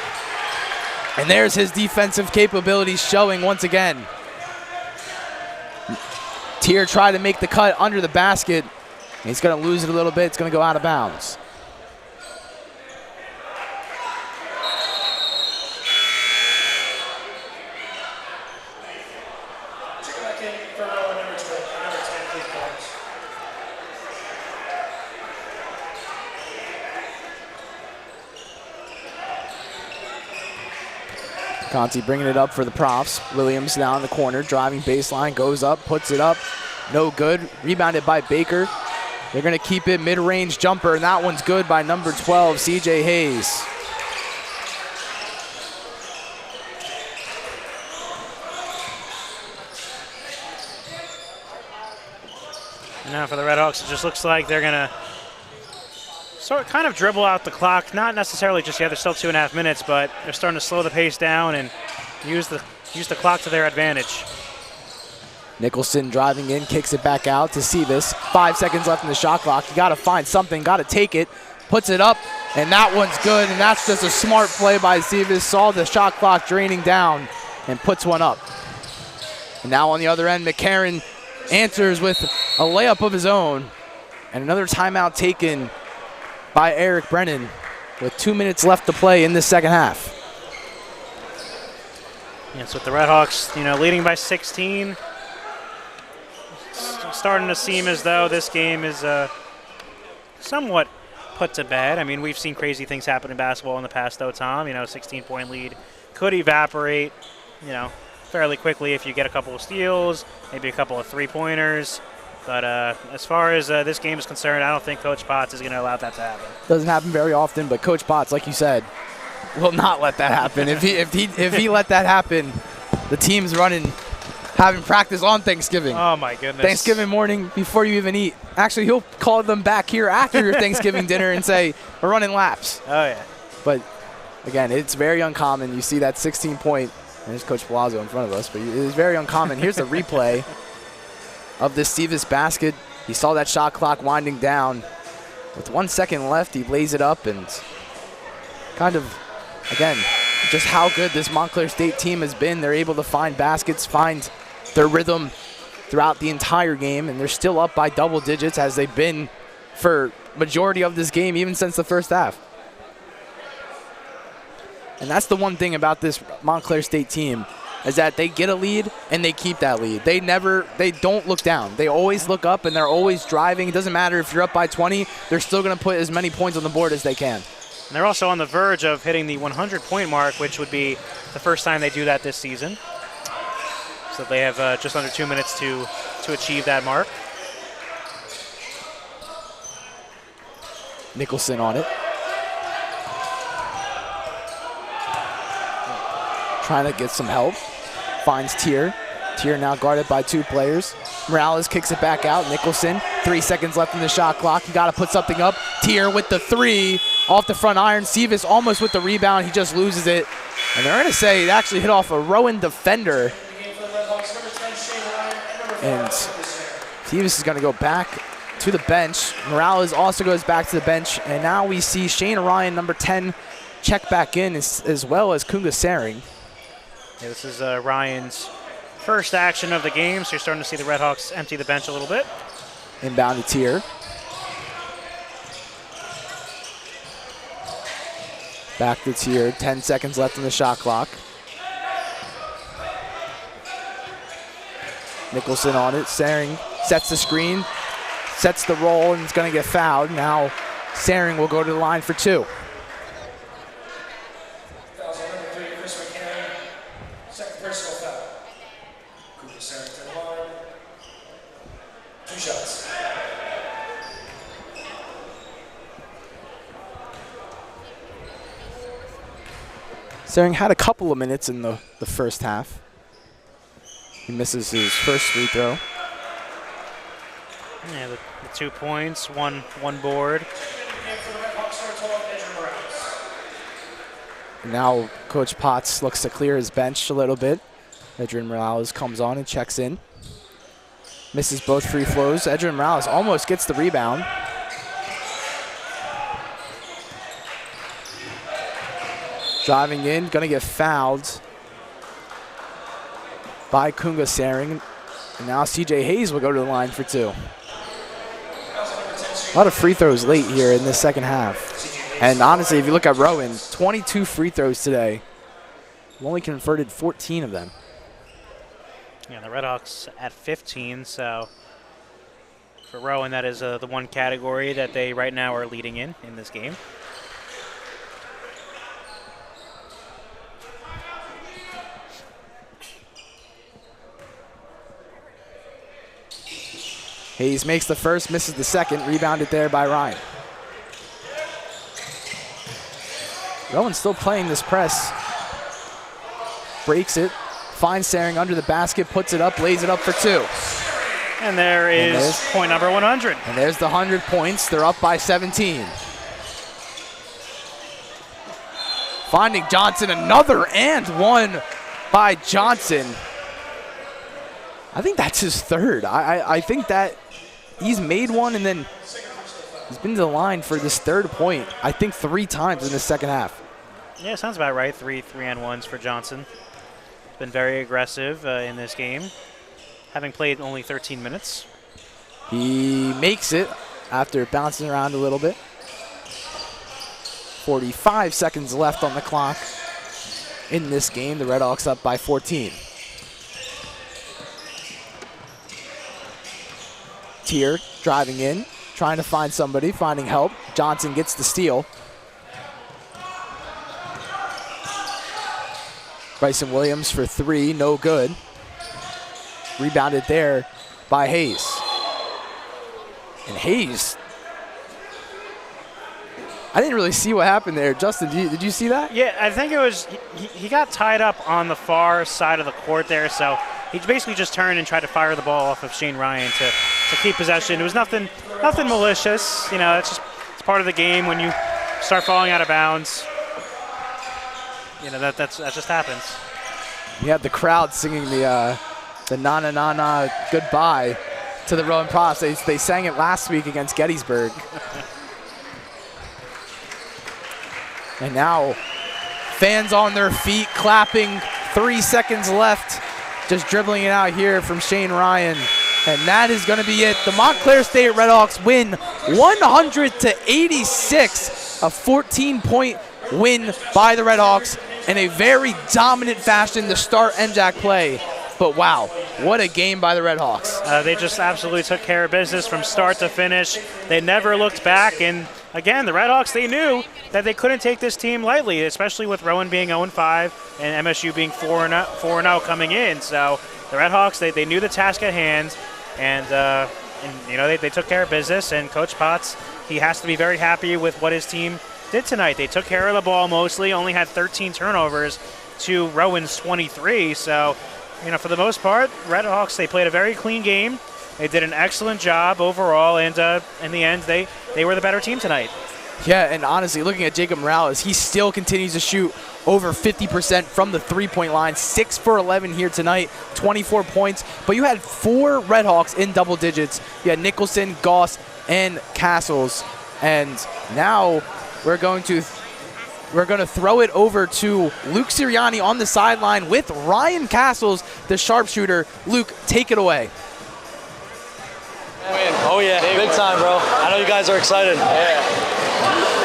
And there's his defensive capabilities showing once again. Tier tried to make the cut under the basket. He's going to lose it a little bit. It's going to go out of bounds. Conti bringing it up for the Profs. Williams now in the corner, driving baseline, goes up, puts it up. No good. Rebounded by Baker. They're going to keep it mid-range jumper, and that one's good by number 12, CJ Hayes. And now for the Redhawks, it just looks like they're going to kind of dribble out the clock. Not necessarily just yet. There's still 2.5 minutes, but they're starting to slow the pace down and use the clock to their advantage. Nicholson driving in, kicks it back out to Sevis. 5 seconds left in the shot clock. You got to find something, got to take it. Puts it up, and that one's good, and that's just a smart play by Sevis. Saw the shot clock draining down and puts one up. And now on the other end, McCarron answers with a layup of his own. And another timeout taken by Eric Brennan with 2 minutes left to play in the second half. Yes, with the Redhawks, leading by 16. Starting to seem as though this game is somewhat put to bed. I mean, we've seen crazy things happen in basketball in the past, though, Tom. 16-point lead could evaporate, fairly quickly if you get a couple of steals, maybe a couple of three-pointers. But as far as this game is concerned, I don't think Coach Potts is going to allow that to happen. Doesn't happen very often, but Coach Potts, like you said, will not let that happen. If he let that happen, the team's having practice on Thanksgiving. Oh, my goodness. Thanksgiving morning before you even eat. Actually, he'll call them back here after your Thanksgiving dinner and say, we're running laps. Oh, yeah. But, again, it's very uncommon. You see that 16-point, and there's Coach Palazzo in front of us, but it is very uncommon. Here's the replay of this Sevis basket. He saw that shot clock winding down. With 1 second left, he lays it up, and kind of, again, just how good this Montclair State team has been. They're able to find baskets, find their rhythm throughout the entire game, and they're still up by double digits as they've been for majority of this game, even since the first half. And that's the one thing about this Montclair State team, is that they get a lead and they keep that lead. They don't look down. They always look up, and they're always driving. It doesn't matter if you're up by 20, they're still going to put as many points on the board as they can. And they're also on the verge of hitting the 100-point mark, which would be the first time they do that this season. So they have just under 2 minutes to achieve that mark. Nicholson on it. Trying to get some help. Finds Tier. Tier now guarded by 2 players. Morales kicks it back out. Nicholson, 3 seconds left in the shot clock. You got to put something up. Tier with the 3 off the front iron. Sevis almost with the rebound. He just loses it. And they're going to say it actually hit off a Rowan defender. And Sevis is going to go back to the bench. Morales also goes back to the bench. And now we see Shane Ryan, number 10, check back in as well as Kunga Saring. Yeah, this is Ryan's first action of the game, so you're starting to see the Redhawks empty the bench a little bit. Inbound to Tier. Back to Tier. 10 seconds left in the shot clock. Nicholson on it. Saring sets the screen, sets the roll, and is going to get fouled. Now Saring will go to the line for 2. Second personal foul. Cooper Saring to the line. 2 shots. Saring had a couple of minutes in the first half. He misses his first free throw. Yeah, the 2 points, one board. Now Coach Potts looks to clear his bench a little bit. Edrin Morales comes on and checks in. Misses both free throws. Edrin Morales almost gets the rebound. Driving in, gonna get fouled by Kunga Saring. And now CJ Hayes will go to the line for 2. A lot of free throws late here in the second half. And honestly, if you look at Rowan, 22 free throws today. We've only converted 14 of them. Yeah, the Redhawks at 15, so for Rowan, that is the one category that they right now are leading in this game. Hayes makes the first, misses the second, rebounded there by Ryan. Rowan still playing this press. Breaks it, finds Saring under the basket, puts it up, lays it up for 2. And there is point number 100. And there's the 100 points. They're up by 17. Finding Johnson, another and one by Johnson. I think that's his third. I think that he's made one and then he's been to the line for this third point, I think 3 times in the second half. Yeah, sounds about right. Three and ones for Johnson. Been very aggressive in this game, having played only 13 minutes. He makes it after bouncing around a little bit. 45 seconds left on the clock in this game. The Redhawks up by 14. Tier driving in, trying to find somebody, finding help. Johnson gets the steal. Bryson Williams for 3, no good. Rebounded there by Hayes. And Hayes, I didn't really see what happened there. Justin, did you see that? Yeah, I think it was, he got tied up on the far side of the court there, so he basically just turned and tried to fire the ball off of Shane Ryan to keep possession. It was nothing malicious. You know, it's part of the game when you start falling out of bounds. You know, that just happens. You had the crowd singing the na na na na goodbye to the Rowan Profs. They sang it last week against Gettysburg. And now fans on their feet clapping. 3 seconds left. Just dribbling it out here from Shane Ryan. And that is going to be it. The Montclair State Redhawks win 100-86. A 14-point win by the Redhawks in a very dominant fashion to start NJAC play. But wow, what a game by the Redhawks. They just absolutely took care of business from start to finish. They never looked back, and again, the Redhawks, they knew that they couldn't take this team lightly, especially with Rowan being 0-5 and MSU being 4-0 coming in. So the Redhawks, they knew the task at hand, and you know, they took care of business, and Coach Potts, he has to be very happy with what his team did tonight. They took care of the ball mostly, only had 13 turnovers to Rowan's 23. So, you know, for the most part, Redhawks, they played a very clean game. They did an excellent job overall, and in the end, they were the better team tonight. Yeah, and honestly, looking at Jacob Morales, he still continues to shoot over 50% from the three-point line. 6 for 11 here tonight, 24 points. But you had 4 Redhawks in double digits. You had Nicholson, Goss, and Castles. And now we're going to throw it over to Luke Sirianni on the sideline with Ryan Castles, the sharpshooter. Luke, take it away. Oh yeah, big time, bro. I know you guys are excited. Yeah.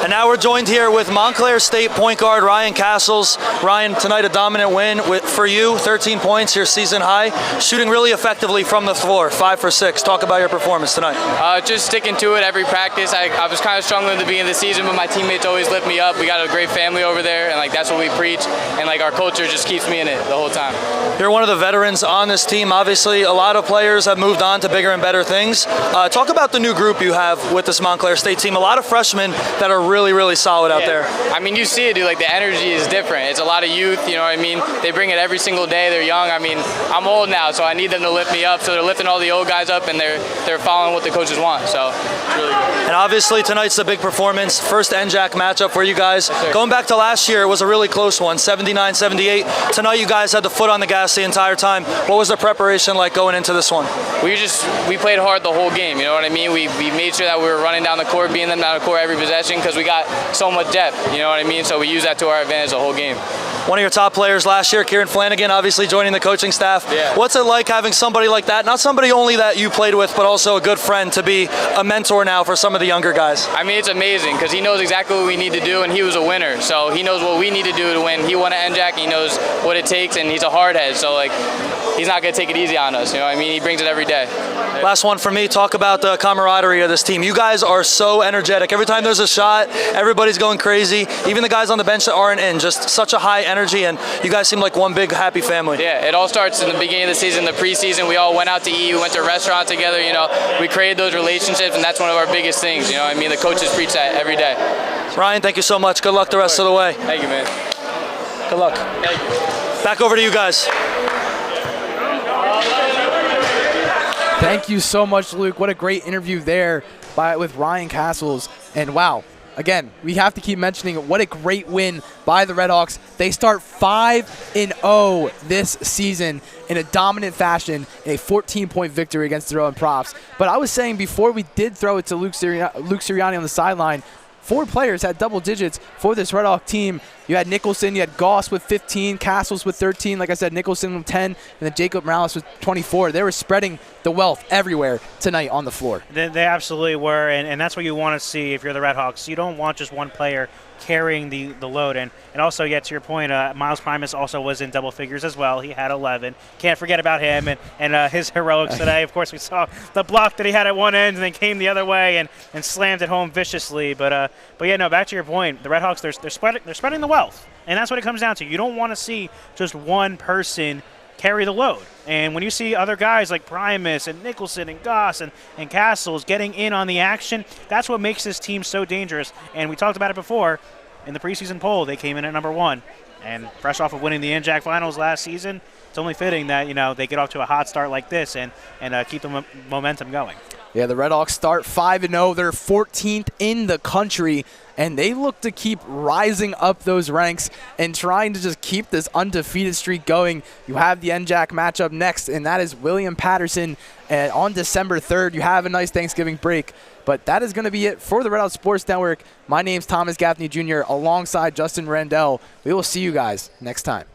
And now we're joined here with Montclair State point guard Ryan Castles. Ryan, tonight a dominant win for you, 13 points, your season high. Shooting really effectively from the floor, 5 for 6. Talk about your performance tonight. Just sticking to it every practice. I was kind of struggling at the beginning of the season, but my teammates always lift me up. We got a great family over there, and that's what we preach. And our culture just keeps me in it the whole time. You're one of the veterans on this team. Obviously, a lot of players have moved on to bigger and better things. Talk about the new group you have with this Montclair State team. A lot of freshmen that are really, really solid out there. I mean, you see it, dude. The energy is different. It's a lot of youth, you know what I mean? They bring it every single day. They're young. I mean, I'm old now, so I need them to lift me up. So they're lifting all the old guys up, and they're following what the coaches want. So it's really good. And obviously, tonight's a big performance. First NJAC matchup for you guys. Yes, going back to last year, it was a really close one, 79-78. Tonight, you guys had the foot on the gas the entire time. What was the preparation like going into this one? We played hard the whole game, you know what I mean? We made sure that we were running down the court, beating them down the court every possession, because we got so much depth, you know what I mean? So we use that to our advantage the whole game. One of your top players last year, Kieran Flanagan, obviously joining the coaching staff. Yeah. What's it like having somebody like that, not somebody only that you played with, but also a good friend, to be a mentor now for some of the younger guys? I mean, it's amazing, because he knows exactly what we need to do, and he was a winner. So he knows what we need to do to win. He won an NJAC, he knows what it takes, and he's a hard head. So he's not going to take it easy on us, you know what I mean? He brings it every day. Last one for me, talk about the camaraderie of this team. You guys are so energetic. Every time there's a shot. Everybody's going crazy. Even the guys on the bench that aren't in, just such a high energy, and you guys seem like one big happy family. Yeah, it all starts in the beginning of the season, the preseason. We all went out to eat, we went to a restaurant together, we created those relationships, and that's one of our biggest things, the coaches preach that every day. Ryan, thank you so much. Good luck the rest of the way. Thank you, man. Good luck. Thank you. Back over to you guys. Thank you so much, Luke. What a great interview there with Ryan Castles. And wow, again, we have to keep mentioning it. What a great win by the Redhawks. They start 5-0 this season in a dominant fashion, in a 14-point victory against the Rowan Profs. But I was saying before we did throw it to Luke Sirianni on the sideline, 4 players had double digits for this Red Hawk team. You had Nicholson, you had Goss with 15, Castles with 13. Like I said, Nicholson with 10, and then Jacob Morales with 24. They were spreading the wealth everywhere tonight on the floor. They absolutely were, and that's what you want to see if you're the Red Hawks. You don't want just one player carrying the load. And also, to your point, Miles Primus also was in double figures as well. He had 11. Can't forget about him and his heroics today. Of course, we saw the block that he had at one end and then came the other way and slammed it home viciously. But yeah, no, back to your point, the Red Hawks, they're spreading the wealth. And that's what it comes down to. You don't want to see just one person carry the load. And when you see other guys like Primus and Nicholson and Goss and Castles getting in on the action, that's what makes this team so dangerous. And we talked about it before. In the preseason poll, they came in at number 1. And fresh off of winning the NJAC Finals last season, it's only fitting that, they get off to a hot start like this and keep the momentum going. Yeah, the Red Hawks start 5-0. They're 14th in the country, and they look to keep rising up those ranks and trying to just keep this undefeated streak going. You have the NJAC matchup next, and that is William Patterson on December 3rd. You have a nice Thanksgiving break, but that is going to be it for the Red Hawks Sports Network. My name's Thomas Gaffney Jr. alongside Justin Randell. We will see you guys next time.